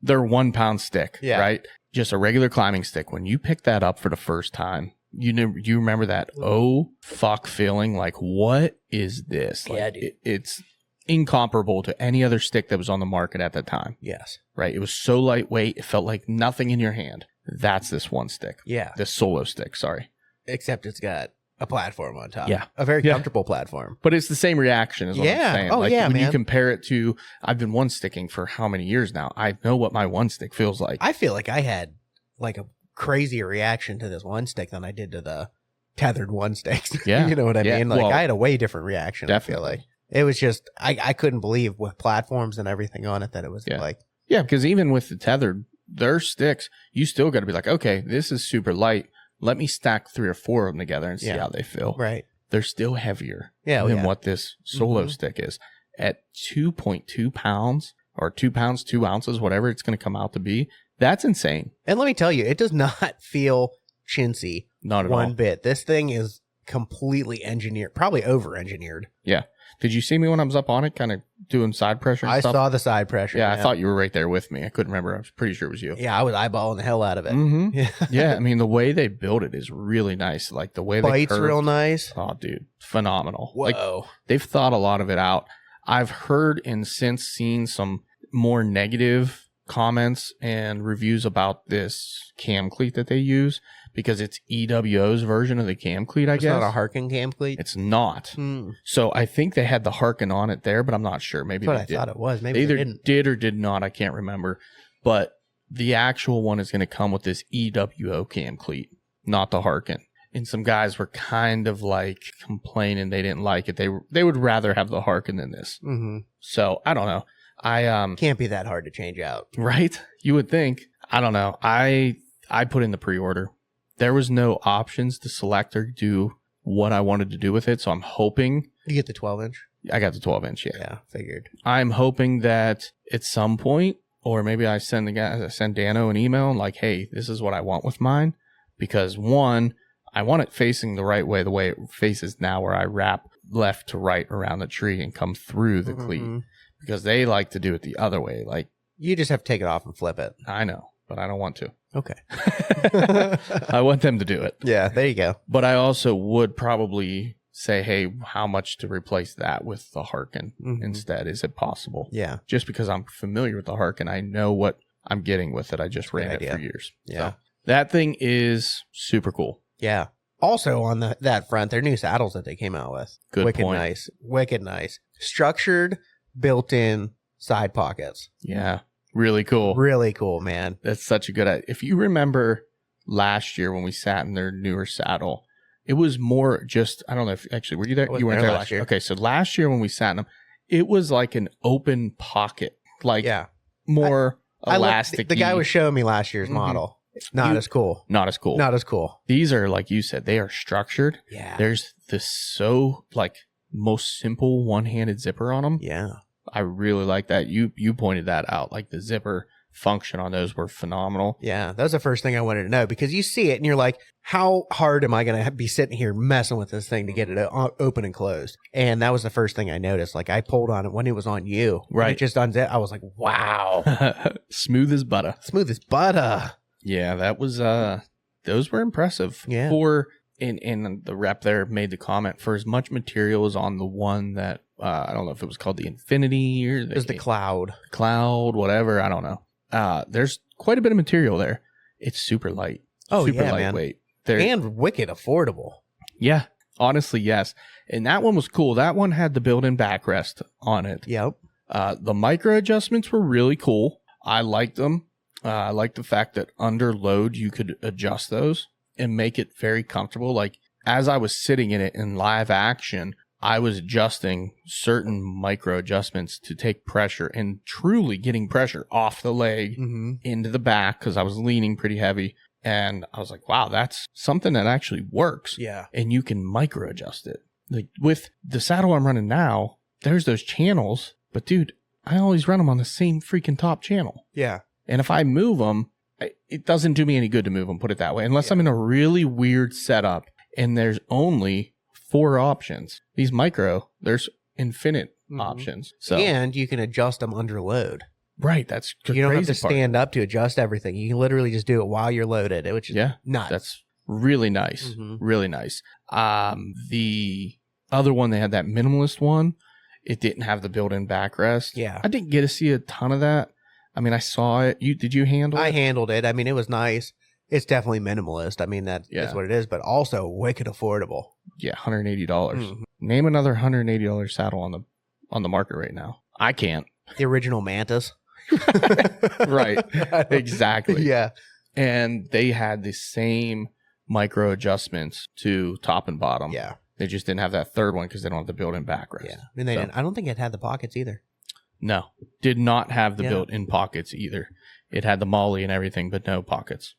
Their 1 pound stick, right? Just a regular climbing stick. When you pick that up for the first time, you remember that oh fuck feeling, like what is this? Like, dude. It's incomparable to any other stick that was on the market at the time. Yes. Right? It was so lightweight, it felt like nothing in your hand. That's this one stick. Yeah. This solo stick, sorry. Except it's got a platform on top. Yeah. A very comfortable platform. But it's the same reaction as what I'm saying. Oh, like, yeah, when man. you compare it to, I've been one sticking for how many years now? I know what my one stick feels like. I feel like I had like a crazier reaction to this one stick than I did to the Tethered one sticks. Yeah. You know what I Yeah. mean? Like Well, I had a way different reaction. definitely. I feel like it was just, I couldn't believe with platforms and everything on it that it was like, Yeah, because even with the Tethered, their sticks, you still got to be like, okay, this is super light. Let me stack 3 or 4 of them together and see how they feel. right. They're still heavier Yeah, than what this solo Mhm. stick is. At 2.2 pounds or 2 pounds, 2 ounces, whatever it's going to come out to be, that's insane. And let me tell you, it does not feel chintzy Not at one all. bit. This thing is completely engineered, probably over engineered. Yeah. Did you see me when I was up on it, kind of doing side pressure and I stuff? saw the side pressure. Yeah, I thought you were right there with me. I couldn't remember. I was pretty sure it was you. Yeah, I was eyeballing the hell out of it. Mm-hmm. Yeah. Yeah, I mean, the way they build it is really nice. Like the way they Bites curve. real nice. Oh, dude, phenomenal. Like Whoa. they've thought a lot of it out. I've heard and since seen some more negative comments and reviews about this cam cleat that they use because it's EWO's version of the cam cleat, I It's guess. not a Harkin cam cleat. It's not. Hmm. So I think they had the Harkin on it there, but I'm not sure. Maybe That's what they I did. thought it was. Maybe They they either didn't. did or did not. I can't remember. But the actual one is going to come with this EWO cam cleat, not the Harkin. And some guys were kind of like complaining they didn't like it. They would rather have the Harkin than this. Mm-hmm. So I don't know. Can't be that hard to change out. Right? You would think. I don't know. I put in the pre-order. There was no options to select or do what I wanted to do with it. So I'm hoping You get the 12-inch? I got the 12-inch. Yeah. Yeah, figured. I'm hoping that at some point, or maybe I send Dano an email and like, hey, this is what I want with mine. Because one, I want it facing the right way, the way it faces now, where I wrap left to right around the tree and come through the cleat. Mhm. Because they like to do it the other way. Like, You just have to take it off and flip it. I know, but I don't want to. Okay. I want them to do it. Yeah, there you go. But I also would probably say, hey, how much to replace that with the Harkin Mhm. instead? Is it possible? Yeah. Just because I'm familiar with the Harkin, I know what I'm getting with it. I just ran it idea. for years. Yeah. So that thing is super cool. Yeah. Also on that front, their new saddles that they came out with. Good Wicked point. nice. Wicked nice. Structured, built-in side pockets. Yeah. Really cool. Really cool, man. That's such a good idea. If you remember last year when we sat in their newer saddle, it was more just, I don't know if actually, were you there? I wasn't You weren't there there last last year. year. Okay. So last year when we sat in them, it was like an open pocket, like Yeah. more I looked- elastic. the guy was showing me last year's Mhm. model. Not as cool. not as cool. Not as cool. These are, like you said, they are structured. Yeah. There's this so like most simple one-handed zipper on them. Yeah. I really like that. You pointed that out. Like the zipper function on those were phenomenal. Yeah. That was the first thing I wanted to know because you see it and you're like, how hard am I going to be sitting here messing with this thing to get it open and closed? And that was the first thing I noticed. Like I pulled on it when it was on you. When Right. It just unzipped. I was like, wow. Smooth as butter. Smooth as butter. Yeah, that was those were impressive. Yeah. For in the rep there made the comment for as much material as on the one that I don't know if it was called the Infinity or It was the cloud. Cloud, whatever. I don't know. There's quite a bit of material there. It's super light. Oh, super yeah, man. lightweight. There, And wicked affordable. yeah, honestly, yes. And that one was cool. That one had the built-in backrest on it. Yep. The micro adjustments were really cool. I liked them. I liked the fact that under load you could adjust those and make it very comfortable. Like as I was sitting in it in live action, I was adjusting certain micro adjustments to take pressure and truly getting pressure off the leg Mm-hmm. into the back because I was leaning pretty heavy. And I was like, wow, that's something that actually works. Yeah. And you can micro adjust it. Like with the saddle I'm running now, there's those channels, but dude, I always run them on the same freaking top channel. Yeah. And if I move them, it doesn't do me any good to move them, put it that way. Unless I'm in a really weird setup and there's only 4 options. These micro, there's infinite options. So And you can adjust them under load. right, that's the You don't have crazy to part. stand up to adjust everything. You can literally just do it while you're loaded, which is nuts. That's really nice. Mhm. Really nice. The other one, they had that minimalist one. It didn't have the built-in backrest. Yeah. I didn't get to see a ton of that. I mean, I saw it. Did you handle I it? handled it. I mean, it was nice. It's definitely minimalist. I mean, that's what it is, but also wicked affordable. Yeah, $180. Mhm. Name another $180 saddle on the market right now. I can't. The original Mantis. Right. Exactly. Yeah. And they had the same micro adjustments to top and bottom. Yeah. They just didn't have that third one because they don't have the built-in backrest. Yeah. And they So- didn't, I don't think it had the pockets either. No, did not have the Yeah. built-in pockets either. It had the molly and everything, but no pockets.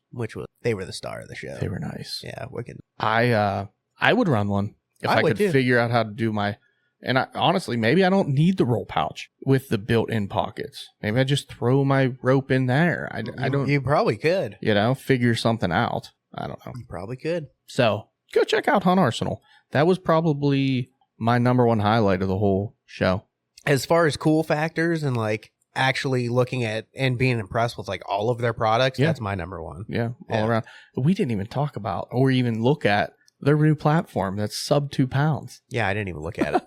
They were the star of the show. They were nice. Yeah, wicked. I would run one if I would could too. figure out how to do my. And honestly, maybe I don't need the roll pouch with the built-in pockets. Maybe I just throw my rope in there. I don't. You probably could. Figure something out. I don't know. You probably could. So go check out Hunt Arsenal. That was probably my number one highlight of the whole show. As far as cool factors and like actually looking at and being impressed with like all of their products, that's my number one. Yeah, Yeah. all around. We didn't even talk about or even look at their new platform that's sub 2 pounds. Yeah, I didn't even look at it.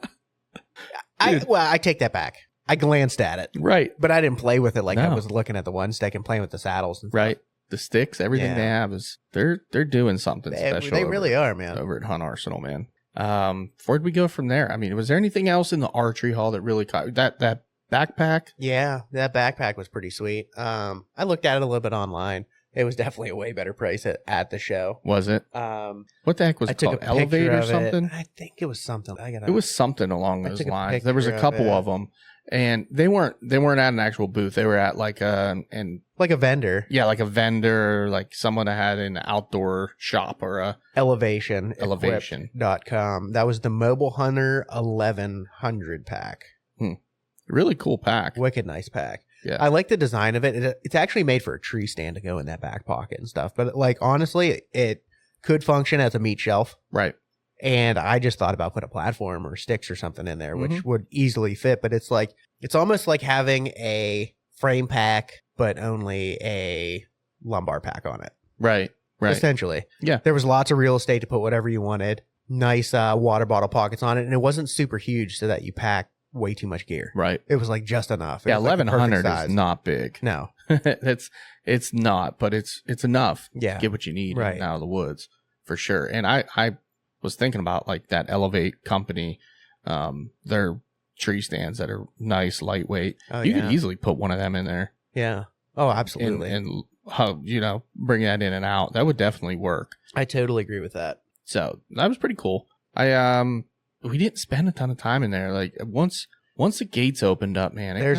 I take that back. I glanced at it, Right. but I didn't play with it like I No. was looking at the one stick and playing with the saddles. And stuff. Right. The sticks, everything Yeah. they have is they're doing something They special. over- really are, man. over at Hunt Arsenal, man. Where'd we go from there? I mean, was there anything else in the archery hall that really caught that backpack? Yeah, that backpack was pretty sweet. I looked at it a little bit online. It was definitely a way better price at the show. Was it? What the heck was I it took called? a Elevate picture or of something? it. I think it was something. It was something along I those took a lines. There was a picture couple of of them, and they weren't at an actual booth. They were at like a vendor. like a vendor, like someone that had an outdoor shop or a Elevation. Elevation. .com. That was the Mobile Hunter 1100 pack. really cool pack. Wicked nice pack. Yeah. I like the design of it. It's actually made for a tree stand to go in that back pocket and stuff. But like honestly, it could function as a meat shelf. Right. And I just thought about putting a platform or sticks or something in there, which Mhm. would easily fit. But it's almost like having a frame pack, but only a lumbar pack on it. Right. Essentially. Yeah. There was lots of real estate to put whatever you wanted. Nice water bottle pockets on it. And it wasn't super huge so that you pack way too much gear. Right. It was like just enough. It Yeah, was like the perfect 1100 size. is not big. No. it's not, but it's enough. Yeah. Get what you need Right. out of the woods for sure. And I was thinking about like that Elevate company, their tree stands that are nice, lightweight. Oh, You yeah. could easily put one of them in there Yeah. Oh, absolutely. and bring that in and out. That would definitely work. I totally agree with that. So that was pretty cool. We didn't spend a ton of time in there. Like once the gates opened up, man, There's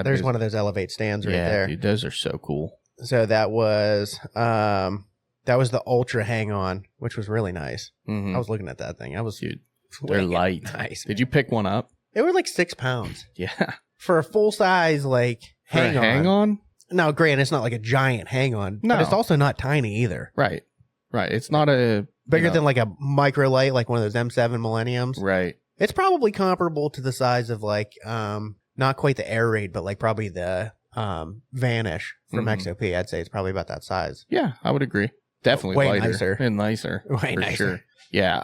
there's one of those Elevate stands right yeah, there. dude, those are so cool. So that was the Ultra Hang On, which was really nice. Mhm. I was looking at that thing. I was Dude, they're wicked light. Nice. Did you pick one up? They were like 6 pounds Yeah. for a full size hang on? Now, granted, it's not like a giant hang on, No. but it's also not tiny either. Right. It's not a Bigger than like a micro light, like one of those M7 Millenniums. right. It's probably comparable to the size of not quite the Air Raid, but like probably the Vanish from Mhm. XOP. I'd say it's probably about that size. Yeah, I would agree. Definitely Way lighter nicer. and nicer. Way for nicer. sure. Yeah,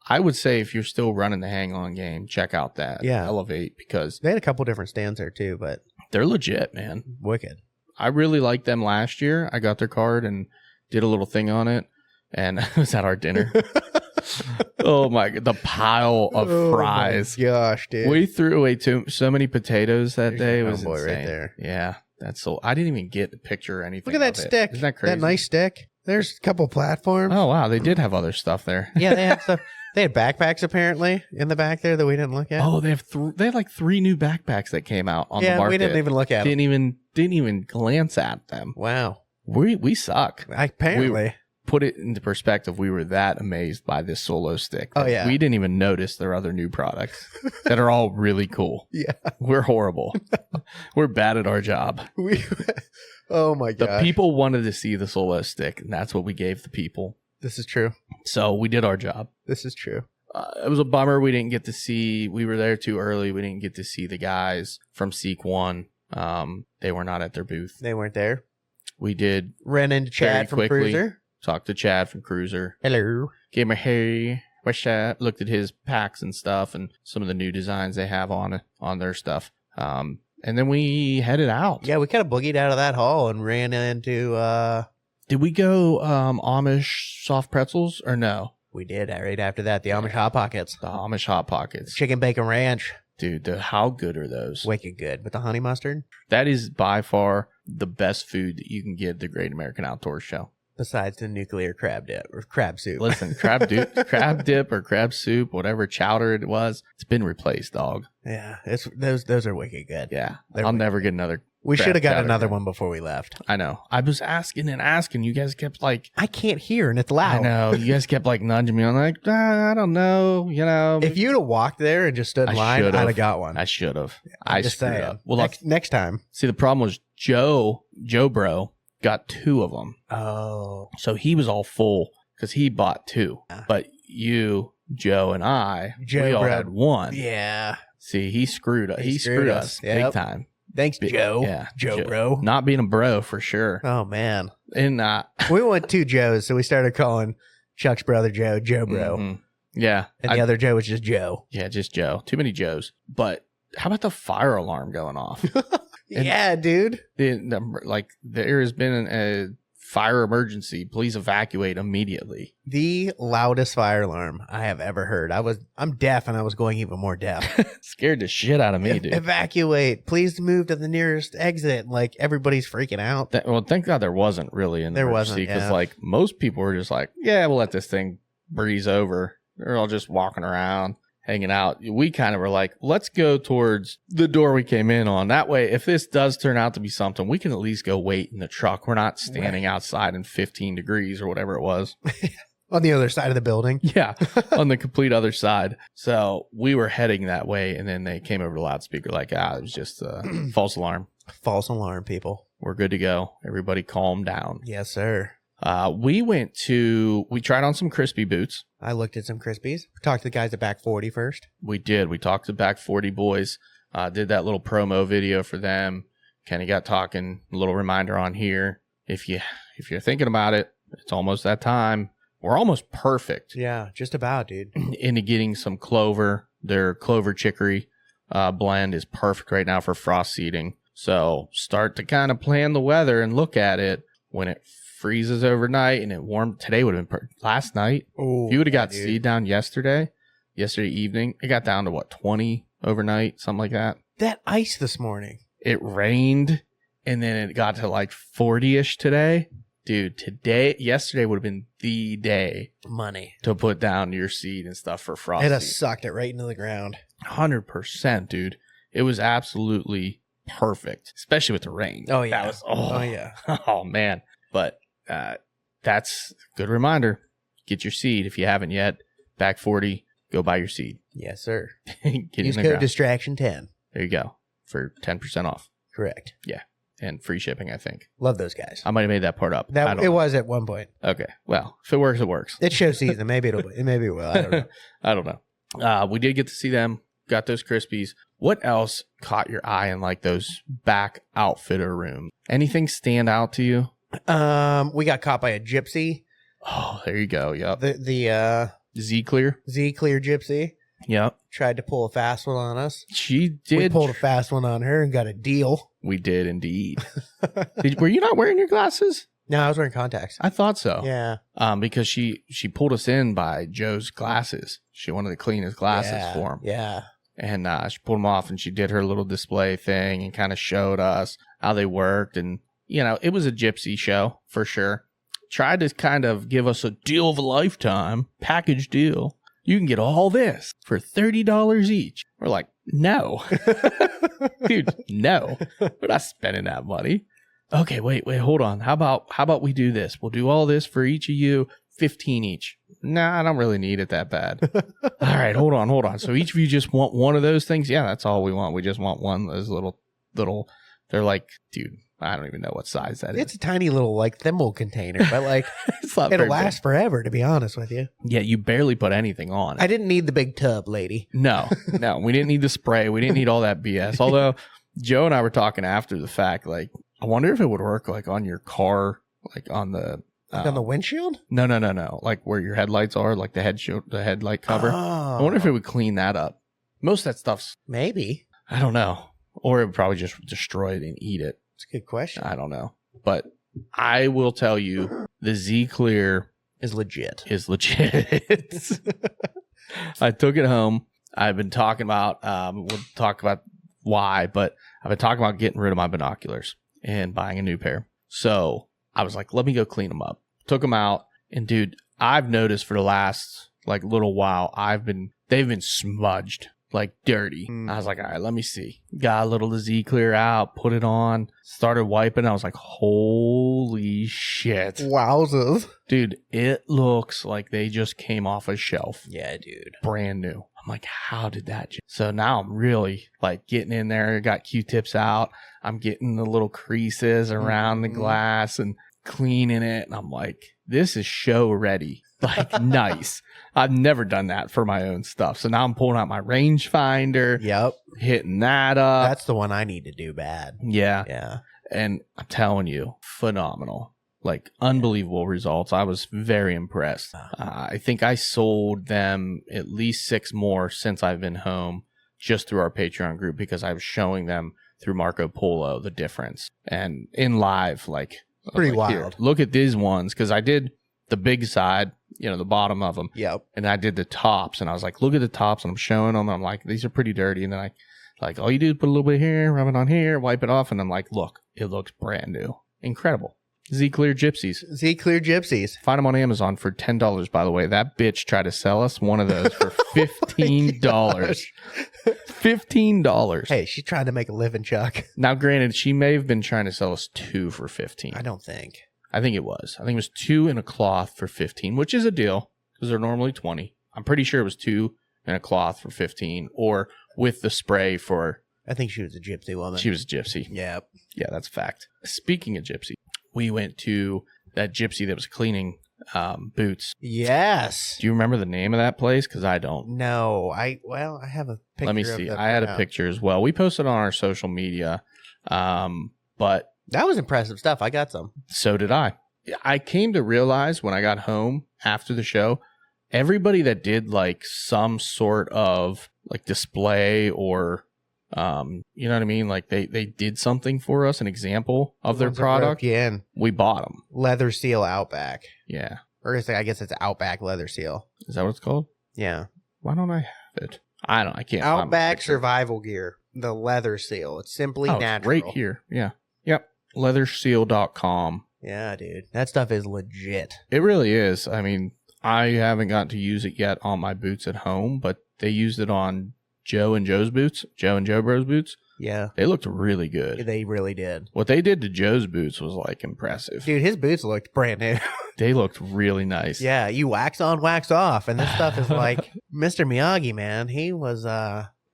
I would say if you're still running the hang on game, check out that Yeah. Elevate because They had a couple different stands there too, but they're legit, man. wicked. I really liked them last year. I got their card and did a little thing on it, and it was at our dinner. Oh my god, the pile of fries. Oh my gosh, dude. We threw away so many potatoes that There's day. It your was homeboy insane. right there. Yeah, that's so. I didn't even get a picture or anything. Look at that of it. stick. Isn't that crazy? That nice stick. There's a couple platforms. Oh wow, they did have other stuff there. Yeah, they had stuff. They had backpacks apparently in the back there that we didn't look at. Oh, they have like 3 new backpacks that came out on the yeah, market. we didn't even look at them. Didn't even glance at them. Wow. We suck. Apparently. put it into perspective, we were that amazed by this Solo stick. Oh, yeah. We didn't even notice their other new products that are all really cool. Yeah. We're horrible. We're bad at our job. Oh my The god. people wanted to see the Solo stick, and that's what we gave the people. This is true. So we did our job. This is true. It was a bummer we didn't get to see. We were there too early. We didn't get to see the guys from Seek One. They were not at their booth. They weren't there. We did Ran into very Chad from quickly Cruiser. talk to Chad from Cruiser. Hello. Gave him a hey, what's that? Looked at his packs and stuff and some of the new designs they have on their stuff. And then we headed out. Yeah, we kind of boogied out of that hall and ran into. Did we go Amish soft pretzels or no? We did right after that. The Amish Hot Pockets, The Amish Hot Pockets. chicken bacon ranch, Dude, how good are those? wicked good with the honey mustard. That is by far the best food that you can get at the Great American Outdoors Show. Besides the nuclear crab dip or crab soup. Listen, crab dip or crab soup, whatever chowder it was, it's been replaced, dog. Yeah, it's those are wicked good. Yeah, They're I'll never get another. We crab should have got chowder another again. one before we left. I know. I was asking and asking. You guys kept like, I can't hear and it's loud. I know. You guys kept like nudging me. I'm like, I don't know. You know, If you'd have walked there and just stood in I line, should've. I'd have got one. I should have. I'm I just screwed saying. up. Well, next time. see, the problem was Joe Bro got 2 of them. Oh, So he was all full because he bought 2. Yeah. But you, Joe, and I, Joe we all Bro. had 1. yeah. See, he screwed us. He screwed us Yep. big time. Thanks, Joe. Yeah, Joe, bro. Not being a bro for sure. Oh man, And we went 2 Joes, so we started calling Chuck's brother Joe Bro, mhm. Yeah, and the other Joe was just Joe. yeah, just Joe. Too many Joes. But how about the fire alarm going off? And- Yeah, dude. Like there has been a fire emergency. Please evacuate immediately. The loudest fire alarm I have ever heard. I'm deaf, and I was going even more deaf. Scared the shit out of me, dude. Evacuate. Please move to the nearest exit. Like everybody's freaking out. Well, thank God there wasn't really an There emergency wasn't, because yeah. like most people were just like, yeah, we'll let this thing breeze over. They're all just walking around, hanging out. We kind of were like, let's go towards the door we came in on. That way, if this does turn out to be something, we can at least go wait in the truck. We're not standing outside in 15 degrees or whatever it was. On the other side of the building. Yeah, on the complete other side. So we were heading that way, and then they came over the loudspeaker like, it was just a false alarm. False alarm, people. We're good to go. Everybody calm down. Yes, sir. We tried on some crispy boots. I looked at some Krispies. Talked to the guys at Back 40 first. We did. We talked to Back 40 boys. Did that little promo video for them. Kenny got talking. A little reminder on here. If you're thinking about it, it's almost that time. We're almost perfect Yeah, just about, dude. into getting some clover. Their clover chicory blend is perfect right now for frost seeding. So start to kind of plan the weather and look at it when it freezes overnight and it warmed. Today would have been last night. Oh, If you would have got seed down yesterday evening, it got down to 20 overnight, something like that. that ice this morning. It rained and then it got to like 40-ish today. Dude, yesterday would have been the day Money. to put down your seed and stuff for frost. It has sucked it right into the ground. 100%, dude. It was absolutely perfect, especially with the rain. Oh, yeah. That was, Oh, yeah. Oh, man. But that's a good reminder. Get your seed if you haven't yet. Back 40, go buy your seed. Yes, sir. Get Use in the code ground. Distraction 10. There you go. For 10% off. Correct. And free shipping, I think. Love those guys. I might have made that part up. I That don't it know. was at one point. Okay. Well, if it works, it works. It shows season. Maybe it will. I don't know. I don't know. We did get to see them. Got those Krispies. What else caught your eye in like those back outfitter rooms? Anything stand out to you? We got caught by a gypsy. Oh, there you go. Yep. The Z Clear. Z Clear gypsy Yep. tried to pull a fast one on us. She We did. pulled a fast one on her and got a deal. We did indeed. Were you not wearing your glasses? No, I was wearing contacts. I thought so. Yeah. Because she pulled us in by Joe's glasses. She wanted to clean his glasses Yeah. for him. Yeah. And she pulled them off and she did her little display thing and kind of showed us how they worked. And, it was a gypsy show for sure. Tried to kind of give us a deal of a lifetime, package deal. You can get all this for $30 each. We're like, no. Dude, no. We're not spending that money. okay, wait, hold on. How about we do this? We'll do all this for each of you, 15 each. Nah, I don't really need it that bad. All right, hold on. So each of you just want one of those things? Yeah, that's all we want. We just want one of those little, they're like, dude, I don't even know what size that is. It's a tiny little like thimble container, but like It's not it'll very last forever, to be honest with you. big. Yeah, you barely put anything on it. I didn't need the big tub, lady. No, we didn't need the spray. We didn't need all that BS. Although Joe and I were talking after the fact, like, I wonder if it would work like on your car, like on the Like on the windshield? No. Like where your headlights are, like the headlight cover. Oh, I wonder if it would clean that up. Most of that stuff's, maybe. I don't know. Or it would probably just destroy it and eat it. It's a good question. I don't know. But I will tell you, the Z Clear Is legit. is legit. I took it home. I've been talking about, we'll talk about why, but I've been talking about getting rid of my binoculars and buying a new pair. So I was like, let me go clean them up. Took them out. And dude, I've noticed for the last like little while, they've been smudged, like dirty. I was like, all right, let me see. Got a little Z Clear out, put it on, started wiping. I was like, holy shit. Wowzers. Dude, it looks like they just came off a shelf. Yeah, dude. Brand new. I'm like, how did that? So now I'm really like getting in there. Got Q-tips out. I'm getting the little creases around the glass and cleaning it. And I'm like, this is show ready. Like, nice. I've never done that for my own stuff. So now I'm pulling out my rangefinder, Yep. hitting that up. That's the one I need to do bad. Yeah. Yeah. And I'm telling you, phenomenal. Like, unbelievable results. I was very impressed. I think I sold them at least 6 more since I've been home, just through our Patreon group, because I was showing them through Marco Polo the difference. And in live, like, Pretty like, wild. here, look at these ones, because I did the big side, the bottom of them. Yep. And I did the tops, and I was like, look at the tops, and I'm showing them, and I'm like, these are pretty dirty. And then all you do is put a little bit here, rub it on here, wipe it off, and I'm like, look, it looks brand new. Incredible. Z Clear Gypsies. Z Clear Gypsies. Find them on Amazon for $10, by the way. That bitch tried to sell us one of those for $15. $15. Hey, she tried to make a living, Chuck. Now, granted, she may have been trying to sell us 2 for $15. I don't think. I think it was. I think it was 2 in a cloth for $15, which is a deal because they're normally $20. I'm pretty sure it was 2 in a cloth for $15, or with the spray for. I think she was a gypsy woman. She was a gypsy. Yep. Yeah, that's a fact. Speaking of gypsy, we went to that gypsy that was cleaning boots. Yes. Do you remember the name of that place? Because I don't. No. I have a picture. Let me see. I had a picture as well. We posted on our social media, but that was impressive stuff. I got some. so did I. I came to realize when I got home after the show, everybody that did like some sort of like display or you know what I mean? Like they did something for us, an example of their product. Yeah. We bought them. Leather Seal Outback. Yeah. Or I guess it's Outback Leather Seal. Is that what it's called? Yeah. Why don't I have it? I can't. find my Outback picture. Survival Gear. The Leather Seal. It's simply Oh, natural. it's right here. Yeah. Yep. Leatherseal.com. Yeah, dude. That stuff is legit. It really is. I mean, I haven't got to use it yet on my boots at home, but they used it on Joe and Joe's boots, Joe and Joe Bros boots. Yeah. They looked really good. They really did. What they did to Joe's boots was like impressive. Dude, his boots looked brand new. They looked really nice. Yeah, you wax on, wax off. And this stuff is like Mr. Miyagi, man. He was,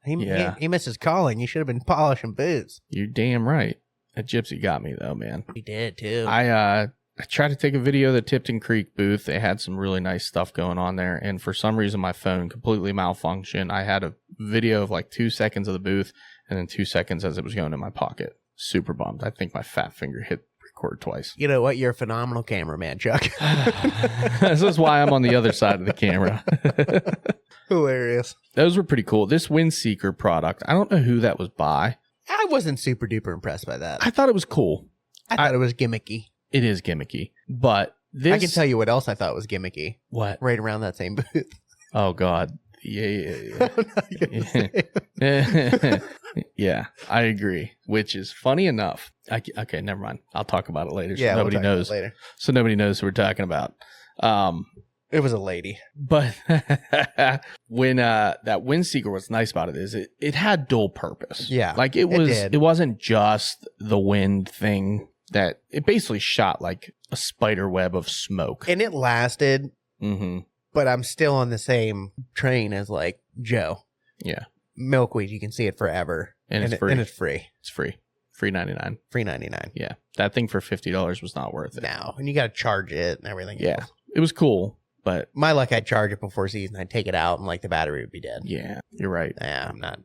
he missed his calling. He should have been polishing boots. You're damn right. That gypsy got me though, man. He did too. I tried to take a video of the Tipton Creek booth. They had some really nice stuff going on there. And for some reason, my phone completely malfunctioned. I had a video of like 2 seconds of the booth and then 2 seconds as it was going in my pocket. Super bummed. I think my fat finger hit record twice. You know what? You're a phenomenal cameraman, Chuck. This is why I'm on the other side of the camera. Hilarious. Those were pretty cool. This Windseeker product, I don't know who that was by. I wasn't super duper impressed by that. I thought it was cool. I thought it was gimmicky. It is gimmicky. But this... I can tell you what else I thought was gimmicky. What? Right around that same booth. Oh, God. Yeah. I'm not gonna say it. Yeah, I agree. Which is funny enough. Okay, never mind. I'll talk about it later. So Yeah, nobody we'll talk about knows. it later. So nobody knows who we're talking about. It was a lady. But when that Windseeker, what's nice about it is it had dual purpose. Yeah, like it did. wasn't just the wind thing that it basically shot like a spider web of smoke. And it lasted, Mm-hmm. but I'm still on the same train as like Joe. Yeah. Milkweed, you can see it forever. And it's free. And it's free. It's free. Free 99. Free 99. Yeah. That thing for $50 was not worth it. No. And you got to charge it and everything Yeah. else. It was cool, but My luck, I'd charge it before season. I'd take it out and like the battery would be dead. yeah, you're right. Yeah, I'm not.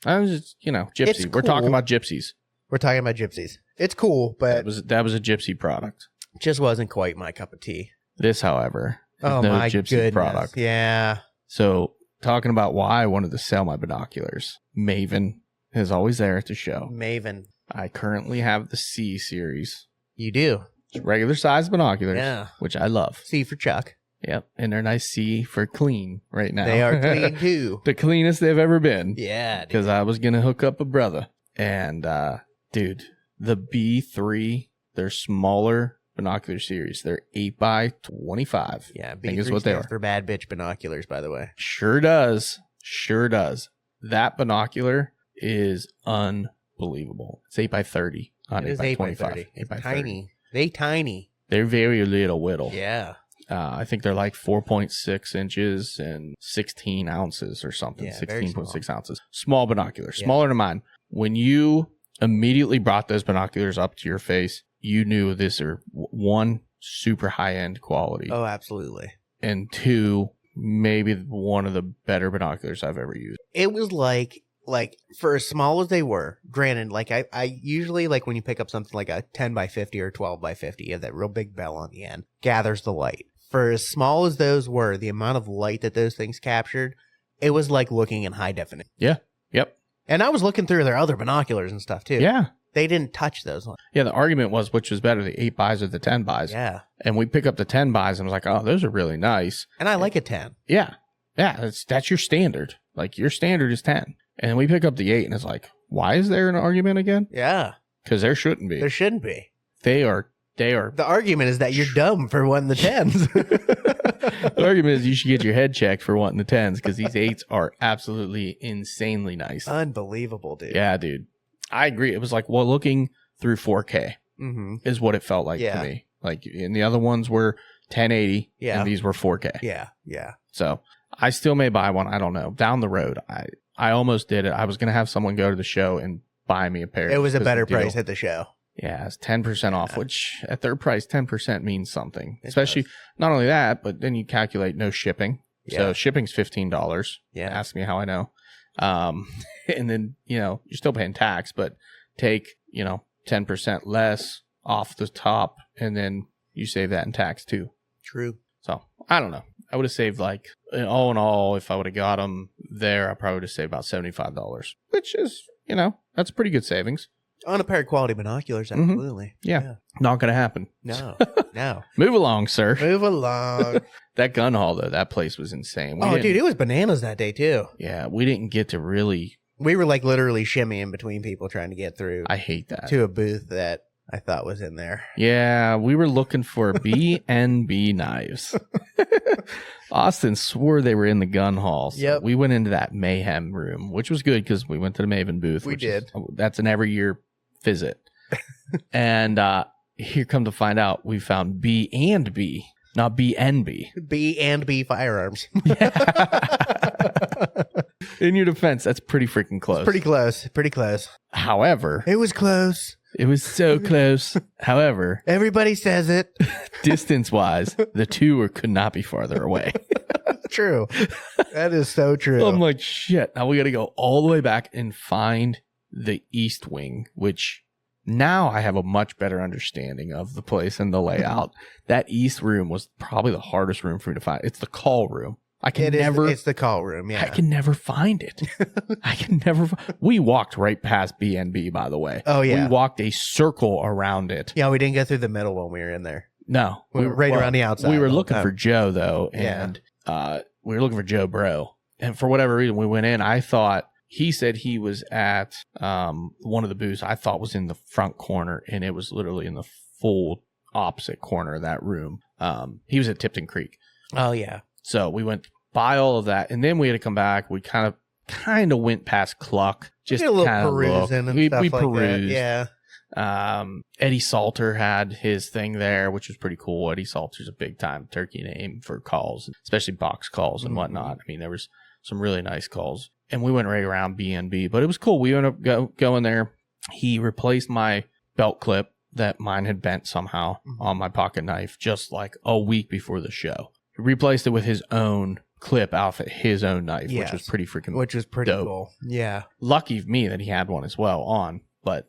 I was just, gypsy. It's We're talking cool. about gypsies. We're talking about gypsies. It's cool, but That was a gypsy product. just wasn't quite my cup of tea. This, however, is Oh no my gypsy goodness. product. Yeah. So, talking about why I wanted to sell my binoculars, Maven is always there at the show. Maven. I currently have the C series. You do. It's regular size binoculars, Yeah. which I love. C for Chuck. Yep. And they're nice C for clean right now. They are clean too. The cleanest they've ever been. Yeah. dude. Because I was going to hook up a brother. And, dude, the B3, they're smaller binocular series. They're 8x25. Yeah. think is B3 what they stands are. for bad bitch binoculars, by the way. Sure does. Sure does. That binocular is unbelievable. It's 8x30 on It is 8x25. 8x30. 8x30. Tiny. They tiny. They're very little whittle. Yeah. I think they're like 4.6 inches and 16 ounces or something. Yeah, very 16.6 small. ounces. Small binoculars, Yeah. smaller than mine. When you immediately brought those binoculars up to your face, you knew this are one, super high end quality, Oh, absolutely. and two, maybe one of the better binoculars I've ever used. It was like for as small as they were, granted, like I usually like when you pick up something like a 10x50 or 12x50, you have that real big bell on the end, gathers the light. For as small as those were, the amount of light that those things captured, it was like looking in high definition. Yeah. Yep. And I was looking through their other binoculars and stuff too. Yeah. They didn't touch those ones. Yeah. The argument was which was better, the 8x or the 10x. Yeah. And we pick up the 10x and was like, oh, those are really nice. And I like a 10. Yeah. Yeah. That's your standard. Like your standard is 10. And then we pick up the 8 and it's like, why is there an argument again? Yeah. Because there shouldn't be. There shouldn't be. They are. The argument is that you're dumb for wanting the 10s. The argument is you should get your head checked for wanting the 10s because these 8s are absolutely insanely nice. Unbelievable, dude. Yeah, dude. I agree. It was like, well, looking through 4K Mm-hmm. is what it felt like Yeah. to me. Like, and the other ones were 1080 Yeah. and these were 4K. Yeah. Yeah. So I still may buy one. I don't know. Down the road, I almost did it. I was going to have someone go to the show and buy me a pair. It was a because better of the deal. price at the show. Yeah, it's 10% off, which at their price, 10% means something. It Especially, does. not only that, but then you calculate no shipping. Yeah. So shipping's $15. Yeah. Ask me how I know. And then, you're still paying tax, but take, 10% less off the top, and then you save that in tax too. True. So I don't know. I would have saved like, all in all, if I would have got them there, I probably would have saved about $75, which is, that's pretty good savings. On a pair of quality binoculars, Mhm. absolutely. Yeah. Not going to happen. No. No. Move along, sir. Move along. That gun haul, though, that place was insane. We Oh, didn't- dude, it was bananas that day, too. Yeah, we didn't get to really. We were like literally shimmying between people trying to get through I hate that. to a booth that I thought was in there. Yeah, we were looking for B&B knives. Austin swore they were in the gun hall. So Yep. we went into that mayhem room, which was good because we went to the Maven booth. We which is- did. That's an every year visit. And here come to find out, we found B&B, not BNB. B&B firearms. In your defense, that's pretty freaking close. Pretty close. Pretty close. However, It was close. it was so close. However, Everybody says it. distance-wise, the two could not be farther away. True. That is so true. I'm like, shit. Now we got to go all the way back and find the East Wing, which now I have a much better understanding of the place and the layout. That East room was probably the hardest room for me to find. It's the call room. I can never. It's the call room. Yeah. I can never find it. I can never. We walked right past B&B, by the way. Oh, yeah. We walked a circle around it. Yeah, we didn't go through the middle when we were in there. No, We were right around the outside We were the whole looking time. for Joe though, Yeah. and we were looking for Joe Bro. And for whatever reason, we went in. I thought he said he was at one of the booths. I thought was in the front corner, and it was literally in the full opposite corner of that room. He was at Tipton Creek, Oh, yeah. so we went by all of that, and then we had to come back. We kind of went past Cluck, just Did a little kind of perusing and we stuff like that. perused. Yeah. Eddie Salter had his thing there, which was pretty cool. Eddie Salter's a big time turkey name for calls, especially box calls and whatnot. I mean, there was some really nice calls, and we went right around B&B, but it was cool. We ended up going there. He replaced my belt clip that mine had bent somehow on my pocket knife just like a week before the show. He replaced it with his own clip out of his own knife, which was pretty freaking dope. Cool. Yeah. Lucky of me that he had one as well on, but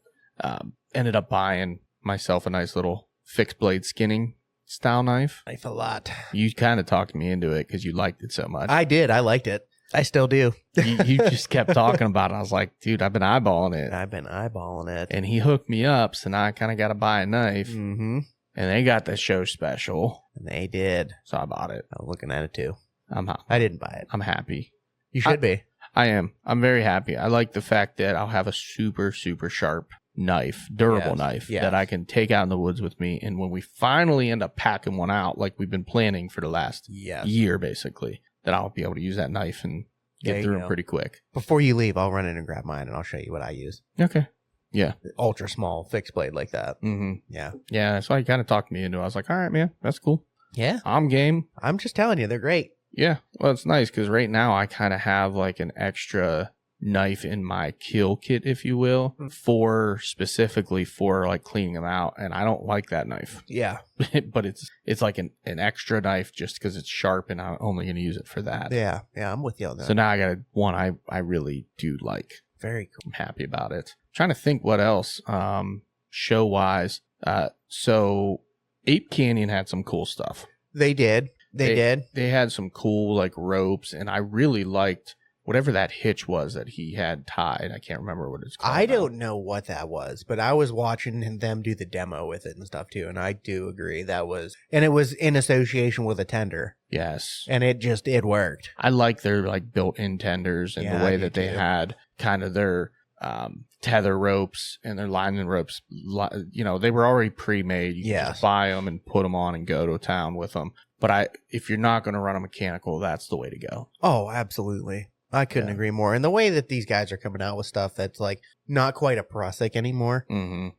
ended up buying myself a nice little fixed blade skinning style knife. Knife a lot. You kind of talked me into it because you liked it so much. I did. I liked it. I still do. You just kept talking about it. I was like, dude, I've been eyeballing it. And he hooked me up, so now I kind of got to buy a knife. Mm-hmm. And they got the show special. And they did. So I bought it. I was looking at it too. I didn't buy it. I'm happy. You should be. I am. I'm very happy. I like the fact that I'll have a super, super sharp knife, durable knife that I can take out in the woods with me. And when we finally end up packing one out, like we've been planning for the last year, basically, that I'll be able to use that knife and get through them pretty quick. Before you leave, I'll run in and grab mine and I'll show you what I use. Okay. Yeah. Ultra small fixed blade like that. Mm-hmm. Yeah. Yeah. So he kind of talked me into it. I was like, all right, man, that's cool. Yeah. I'm game. I'm just telling you, they're great. Yeah. Well, it's nice because right now I kind of have like an extra knife in my kill kit, if you will, specifically for like cleaning them out. And I don't like that knife. Yeah. But it's like an extra knife just because it's sharp and I'm only going to use it for that. Yeah. Yeah. I'm with you on that. So now I got one I really do like. Very cool. I'm happy about it. Trying to think what else show wise. So Ape Canyon had some cool stuff. They did. They did. They had some cool like ropes, and I really liked whatever that hitch was that he had tied. I can't remember what it's called. I don't know what that was, but I was watching them do the demo with it and stuff too, and I do agree that was, and it was in association with a tender. Yes. And it worked. I like their like built-in tenders and the way that they had kind of their tether ropes and their lining ropes. You know, they were already pre-made. You can just buy them and put them on and go to town with them. But if you're not going to run a mechanical, that's the way to go. Oh, absolutely. I couldn't agree more. And the way that these guys are coming out with stuff that's like not quite a prosthetic anymore,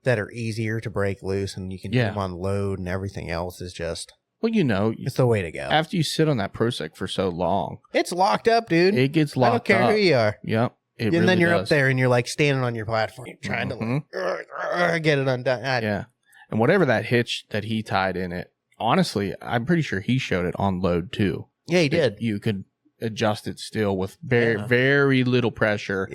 that are easier to break loose and you can do them on load and everything else is just... Well, you know, it's the way to go. After you sit on that ProSec for so long, it's locked up, dude. It gets locked up. I don't care who you are. Yep. And really then you're does. up there and you're like standing on your platform trying to like, get it undone. Yeah. And whatever that hitch that he tied in it, honestly, I'm pretty sure he showed it on load too. Yeah, he did. You could adjust it still with very little pressure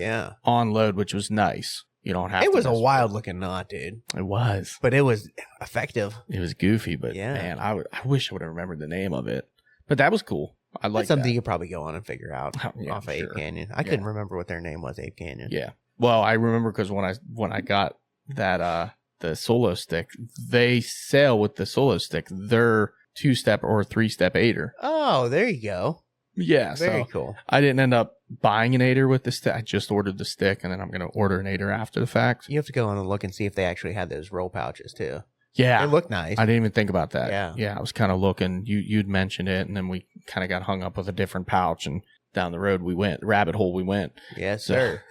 on load, which was nice. You don't have to. It was a wild looking knot, dude. It was. But it was effective. It was goofy, but man, I wish I would have remembered the name of it. But that was cool. I like something you could probably go on and figure out off of Ape Canyon. I couldn't remember what their name was, Ape Canyon. Yeah. Well, I remember because when I got that the solo stick, they sell with the solo stick their 2-step or 3-step aider. Oh, there you go. Yeah, very cool. I didn't end up buying an aider with the stick. I just ordered the stick, and then I'm going to order an aider after the fact. You have to go on and look and see if they actually had those roll pouches too. Yeah, they look nice. I didn't even think about that. Yeah, I was kind of looking. You'd mentioned it, and then we kind of got hung up with a different pouch, and down the road we went, rabbit hole we went. Yes, sir.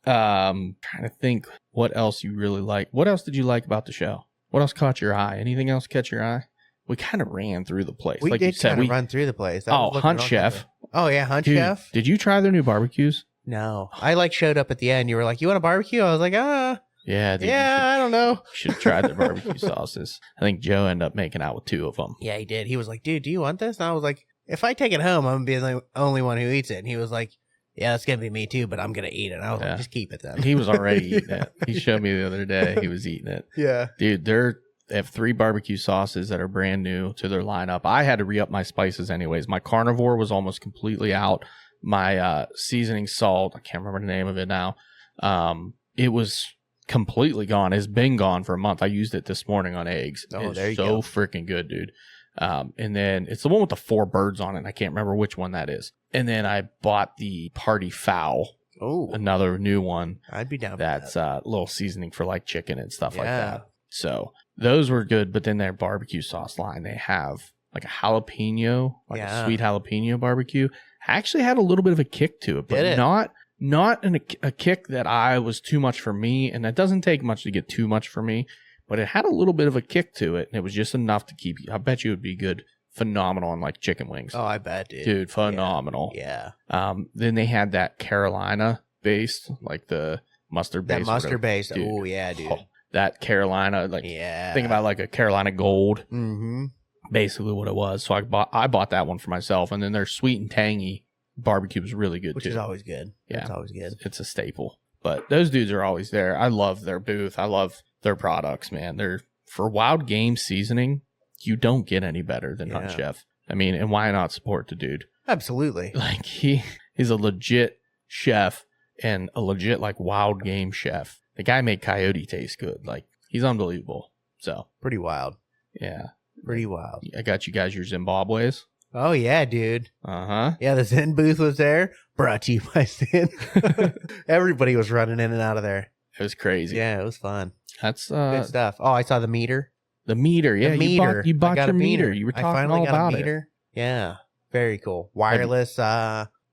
Trying to think what else you really like. What else did you like about the show? What else caught your eye? Anything else catch your eye? We kind of ran through the place. We did kind of run through the place. Hunt Chef. Oh, yeah, Hunt Chef. Did you try their new barbecues? No. I like showed up at the end. You were like, you want a barbecue? I was like, Yeah, dude, I don't know. You should have tried their barbecue sauces. I think Joe ended up making out with 2 of them. Yeah, he did. He was like, dude, do you want this? And I was like, if I take it home, I'm going to be the only one who eats it. And he was like, yeah, it's going to be me too, but I'm going to eat it. And I was like, just keep it then. He was already eating it. He showed me the other day. He was eating it. Yeah. Dude, they have 3 barbecue sauces that are brand new to their lineup. I had to re-up my spices anyways. My carnivore was almost completely out. My seasoning salt, I can't remember the name of it now. It was completely gone. It's been gone for a month. I used it this morning on eggs. Oh, it's there you go. Freaking good, dude. And then it's the one with the 4 birds on it. And I can't remember which one that is. And then I bought the party fowl. Oh, another new one. I'd be down. That's a little seasoning for like chicken and stuff like that. So those were good. But then their barbecue sauce line, they have like a jalapeno, a sweet jalapeno barbecue. Actually had a little bit of a kick to it, but not a kick that I was too much for me, and that doesn't take much to get too much for me, but it had a little bit of a kick to it, and it was just enough to keep you. I bet you it would be good, phenomenal on like chicken wings. Oh, I bet, Dude, phenomenal. Yeah. Then they had that Carolina based, like the mustard That based. mustard based. Dude. Oh, yeah, dude. Oh, that Carolina, like, Yeah. think about like a Carolina Gold, Mm-hmm. basically what it was. So I bought that one for myself, and then their sweet and tangy barbecue was really good Which too. is always good. Yeah. It's always good. It's a staple. But those dudes are always there. I love their booth. I love their products, man. They're for wild game seasoning. You don't get any better than Hunt Yeah. Chef. I mean, and why not support the dude? Absolutely. Like he's a legit chef and a legit like wild game chef. The guy made coyote taste good. Like he's unbelievable. So Pretty wild. yeah, Pretty wild. I got you guys your Zimbabwe's. Oh, yeah, dude. Uh-huh. Yeah, the Zen booth was there. Brought to you by Zen. Everybody was running in and out of there. It was crazy. Yeah, it was fun. That's Good stuff. Oh, I saw the meter. the meter. Yeah, The meter. you I bought got your a meter. You were I talking finally all got about a it. meter. Yeah. Very cool. Wireless,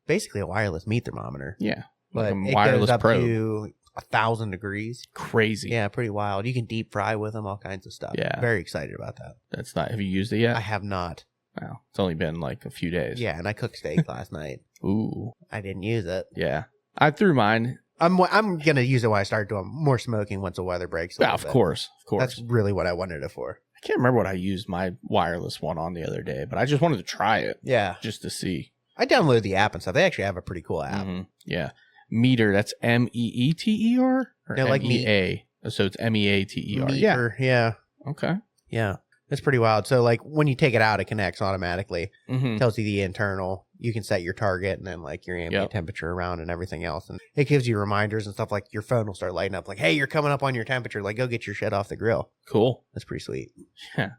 basically a wireless meat thermometer. Yeah. But Like a it wireless goes up probe. to 1,000 degrees. Crazy. Yeah, pretty wild. You can deep fry with them, all kinds of stuff. Yeah. Very excited about that. That's not. Have you used it yet? I have not. Wow. It's only been like a few days. Yeah, and I cooked steak last night. Ooh. I didn't use it. Yeah. I threw mine. I'm gonna use it when I start doing more smoking once the weather breaks. a Yeah, little of bit. course. Of course. That's really what I wanted it for. I can't remember what I used my wireless one on the other day, but I just wanted to try it Yeah, just to see. I downloaded the app and stuff. They actually have a pretty cool app. Mhm. Yeah. Meter. That's MEETER or No, like meat. MEA. So it's MEATER. Yeah. Meter, yeah, Okay. yeah. It's pretty wild. So like when you take it out, it connects automatically. Mm-hmm. Tells you the internal. You can set your target and then like your ambient Yep. temperature around and everything else. And it gives you reminders and stuff, like your phone will start lighting up like, hey, you're coming up on your temperature. Like, go get your shit off the grill. Cool. That's pretty sweet. Dude,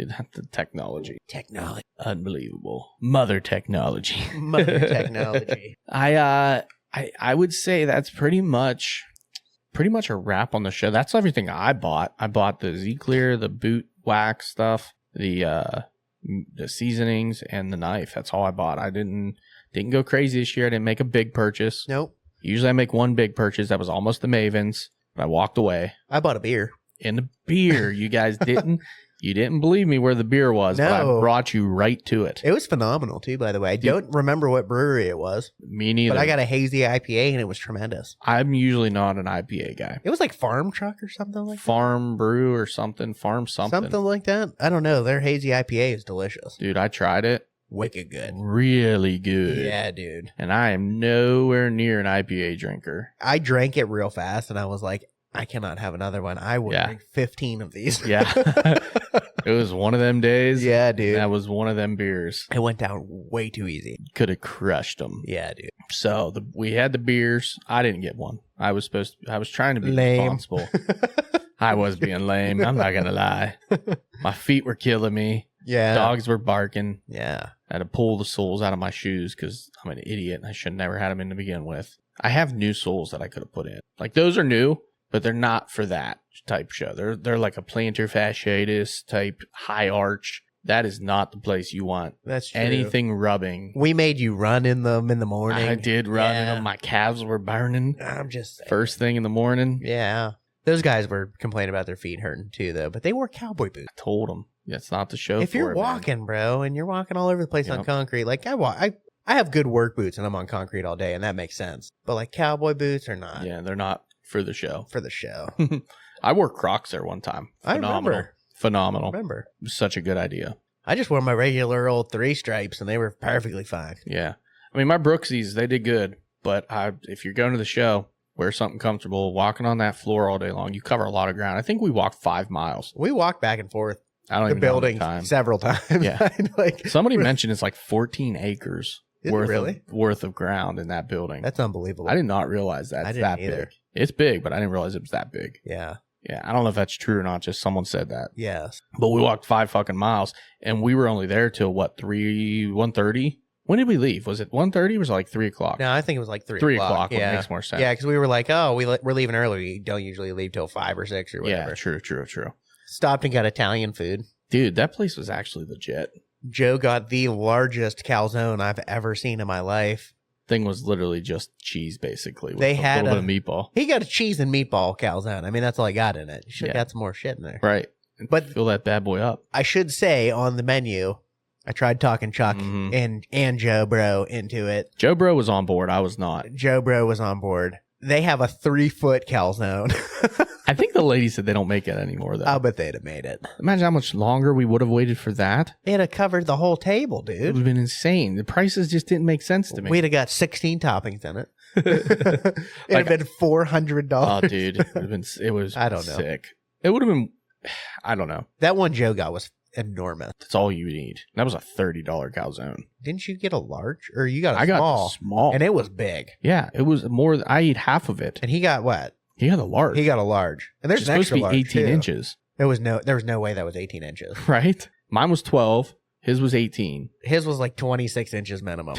that's the technology. Technology. Unbelievable. Mother technology. Mother technology. I would say that's pretty much a wrap on the show. That's everything I bought. I bought the Z Clear, the boot wax stuff, the seasonings, and the knife. That's all I bought. I didn't go crazy this year. I didn't make a big purchase. Nope. Usually I make one big purchase. That was almost the Mavens, but I walked away. I bought a beer. And the beer, you guys didn't. You didn't believe me where the beer was, but I No. brought you right to it. It was phenomenal too, by the way. I don't remember what brewery it was, Me neither. but I got a hazy IPA and it was tremendous. I'm usually not an IPA guy. It was like Farm Truck or something like Farm brew or something. Farm that. something. Something like that. I don't know. Their hazy IPA is delicious. Dude, I tried it. Wicked good. Really good. Yeah, dude. And I am nowhere near an IPA drinker. I drank it real fast and I was like, I cannot have another one. I would Yeah. drink 15 of these. Yeah. It was one of them days. Yeah, dude. That was one of them beers. It went down way too easy. Could have crushed them. Yeah, dude. So we had the beers. I didn't get one. I was trying to be Lame. responsible. I was being lame. I'm not going to lie. My feet were killing me. Yeah. Dogs were barking. Yeah. I had to pull the soles out of my shoes because I'm an idiot and I should have never had them in to begin with. I have new soles that I could have put in. Like those are new, but they're not for that type show. They're like a plantar fasciitis type high arch. That is not the place you want That's true. anything rubbing. We made you run in them in the morning. I did run in Yeah. them. My calves were burning I'm just saying. first thing in the morning. Yeah. Those guys were complaining about their feet hurting too, though, but they wore cowboy boots. I told them that's not the show. If you're for it, man. walking, bro, and you're walking all over the place on Yep. concrete, like I have good work boots and I'm on concrete all day, and that makes sense. But like cowboy boots are not Yeah, they're not for the show. for the show. I wore Crocs there one time. I Phenomenal. remember. Phenomenal. Remember, It was such a good idea. I just wore my regular old 3 stripes, and they were perfectly fine. Yeah. I mean, my Brooksies, they did good. But if you're going to the show, wear something comfortable. Walking on that floor all day long, you cover a lot of ground. I think we walked 5 miles. We walked back and forth I don't the even know how many building times. several times. Yeah. like Somebody mentioned it's like 14 acres Is it really? worth of ground in that building. That's unbelievable. I did not realize I that's didn't that either. big. It's big, but I didn't realize it was that big. Yeah. Yeah, I don't know if that's true or not. Just someone said that. Yes. But we walked 5 fucking miles, and we were only there till what, 1:30? When did we leave? Was it 1:30 or was it like 3 o'clock? No, I think it was like 3 3 o'clock. o'clock. Yeah. What makes more sense. Yeah, because we were like, oh, we're leaving early. We don't usually leave till 5 or 6 or whatever. Yeah, true. Stopped and got Italian food. Dude, that place was actually legit. Joe got the largest calzone I've ever seen in my life. thing was literally just cheese, basically. With They a had little bit of meatball. He got a cheese and meatball calzone. I mean, that's all I got in it. You should have Yeah. got some more shit in there. Right. But Fill that bad boy up. I should say on the menu, I tried talking Chuck Mhm. and Joe Bro into it. Joe Bro was on board. I was not. Joe Bro was on board. They have a 3-foot calzone. I think the lady said they don't make it anymore, though. I'll bet they'd have made it. Imagine how much longer we would have waited for that. It'd have covered the whole table, It would dude. have been insane. The prices just didn't make sense to me. We'd have got 16 toppings in it. It'd have been $400. Oh, dude. It was I don't know. sick. It would have been, I don't know. That one Joe got was enormous. That's all you need. That was a $30 calzone. Didn't you get a large? Or you got a I got small? the small. And it was big. Yeah, it was more. I ate half of it. And he got what? He had a large. He got a large. And there's It's an supposed to extra be large 18 too. inches, There was no way that was 18 inches. right? Mine was 12. His was 18. His was like 26 inches minimum.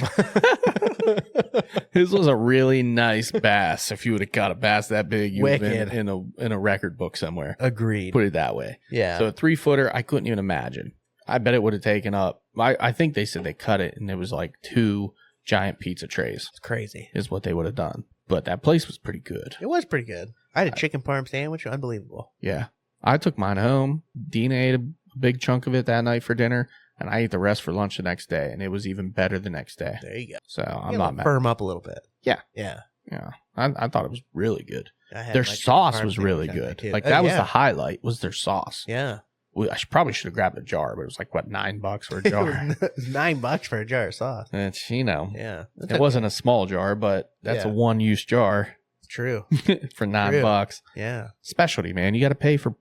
His was a really nice bass. If you would have caught a bass that big, you would have Wicked. been in a record book somewhere. Agreed. Put it that way. Yeah. So a 3-footer, I couldn't even imagine. I bet it would have taken up. I think they said they cut it, and it was like 2 giant pizza trays. It's crazy. Is what they would have done. But that place was pretty good. It was pretty good. I had a chicken parm sandwich. Unbelievable. Yeah. I took mine home. Dina ate a big chunk of it that night for dinner, and I ate the rest for lunch the next day, and it was even better the next day. There you go. So I'm You not gotta mad. firm up a little bit. Yeah. Yeah. Yeah. I thought it was really good. I had Their my chicken sauce parm was sandwich really that night, good. too. Like Oh, that was yeah. the highlight, was their sauce. Yeah. Probably should have grabbed a jar, but it was like, what, $9 for a jar? It was $9 for a jar of sauce. It's, you know, Yeah. it wasn't a small jar, but that's Yeah. a one-use jar It's true. for $9. Yeah. Specialty, man. You got to pay for,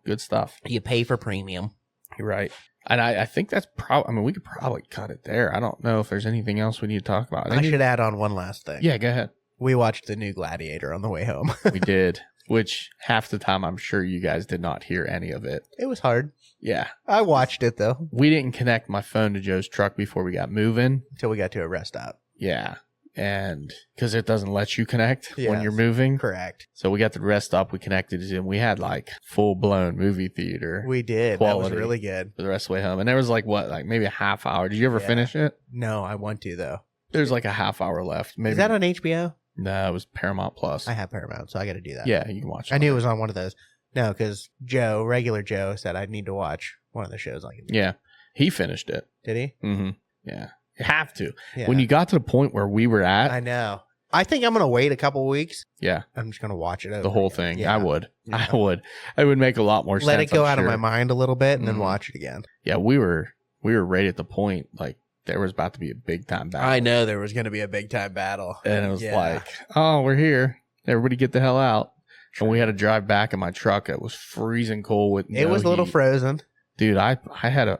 good stuff. You pay for premium. You're right. And I think that's probably, we could probably cut it there. I don't know if there's anything else we need to talk about. I should add on one last thing. Yeah, go ahead. We watched the new Gladiator on the way home. We did, which half the time I'm sure you guys did not hear any of it. It was hard. Yeah. I watched it though We didn't connect my phone to Joe's truck before we got moving. until we got to a rest stop. Yeah. And because it doesn't let you connect when Yes. you're moving. Correct. So we got the rest stop, we connected it, and we had like full blown movie theater We did. Quality. That was really good. for the rest of the way home. And there was like maybe a half hour. Did you ever Yeah. finish it? No, I want to though. There's like a half hour left. Maybe Is that on HBO? No, it was Paramount Plus. I have Paramount, so I got to do that. Yeah, you can watch it. I knew it was on one of those. No, because regular Joe said I need to watch one of the shows on. Yeah. He finished it. Did he? Mm-hmm. Yeah. You have to. Yeah. When you got to the point where we were at, I know. I think I'm gonna wait a couple weeks. yeah, I'm just gonna watch it over the whole again. thing. Yeah. I would. Yeah. I would. It would make a lot more sense. Let it go I'm out of sure. my mind a little bit and then Mhm. watch it again. Yeah, we were right at the point like there was about to be a big time battle. I know there was gonna be a big time battle, And it was Yeah. like, oh, we're here. Everybody get the hell out. And we had to drive back in my truck. It was freezing cold with it no was a little heat. frozen. Dude, I had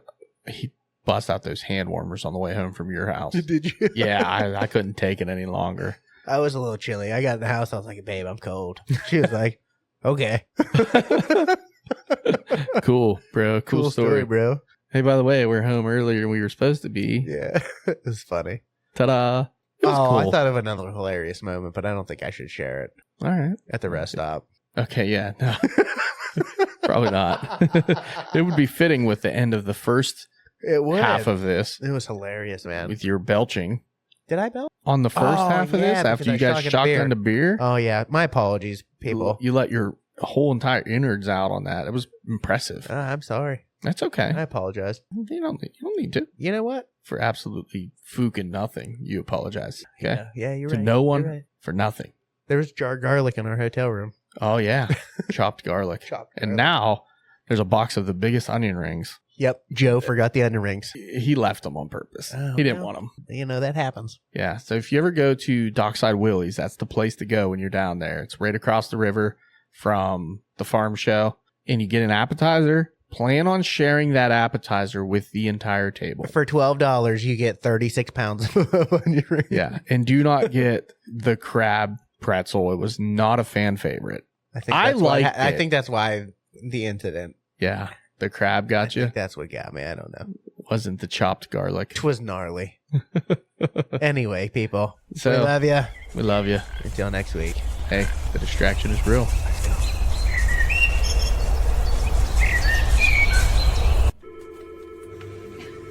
he bust out those hand warmers on the way home from your house. Did you? Yeah, I couldn't take it any longer. I was a little chilly. I got in the house. I was like, "Babe, I'm cold." She was like, "Okay, Cool, bro. Cool story. bro." Hey, by the way, we're home earlier than we were supposed to be. Yeah, it was funny. Ta-da. It was I cool. thought of another hilarious moment, but I don't think I should share it All right. at the rest stop. Okay, yeah. No. Probably not. It would be fitting with the end of the first It would. half of this It was hilarious, man. with your belching. Did I belt? On the first Oh, half of yeah, this, because after you I guys shotgunned the beer, Oh yeah, my apologies, people. you let your whole entire innards out on that. It was impressive. I'm sorry. That's okay. I apologize. You don't need to. You know what? For absolutely fucking nothing, you apologize. Okay? Yeah, you're To right. no one, You're right. for nothing. There was jarred garlic in our hotel room. Oh, yeah. Chopped garlic. Chopped And garlic. now there's a box of the biggest onion rings. Yep, Joe forgot the onion rings. He left them on purpose. Oh, He didn't well. want them. You know that happens. Yeah. So if you ever go to Dockside Willie's, that's the place to go when you're down there. It's right across the river from the farm show. And you get an appetizer. Plan on sharing that appetizer with the entire table. For $12, you get 36 pounds of onion rings. Yeah. And do not get the crab pretzel. It was not a fan favorite. I liked I it. think that's why the incident. Yeah. The crab I got you. think that's what got me. I don't know. Wasn't the chopped garlic. Twas gnarly. Anyway, people, So we love you. we love you. Until next week. Hey, the distraction is real.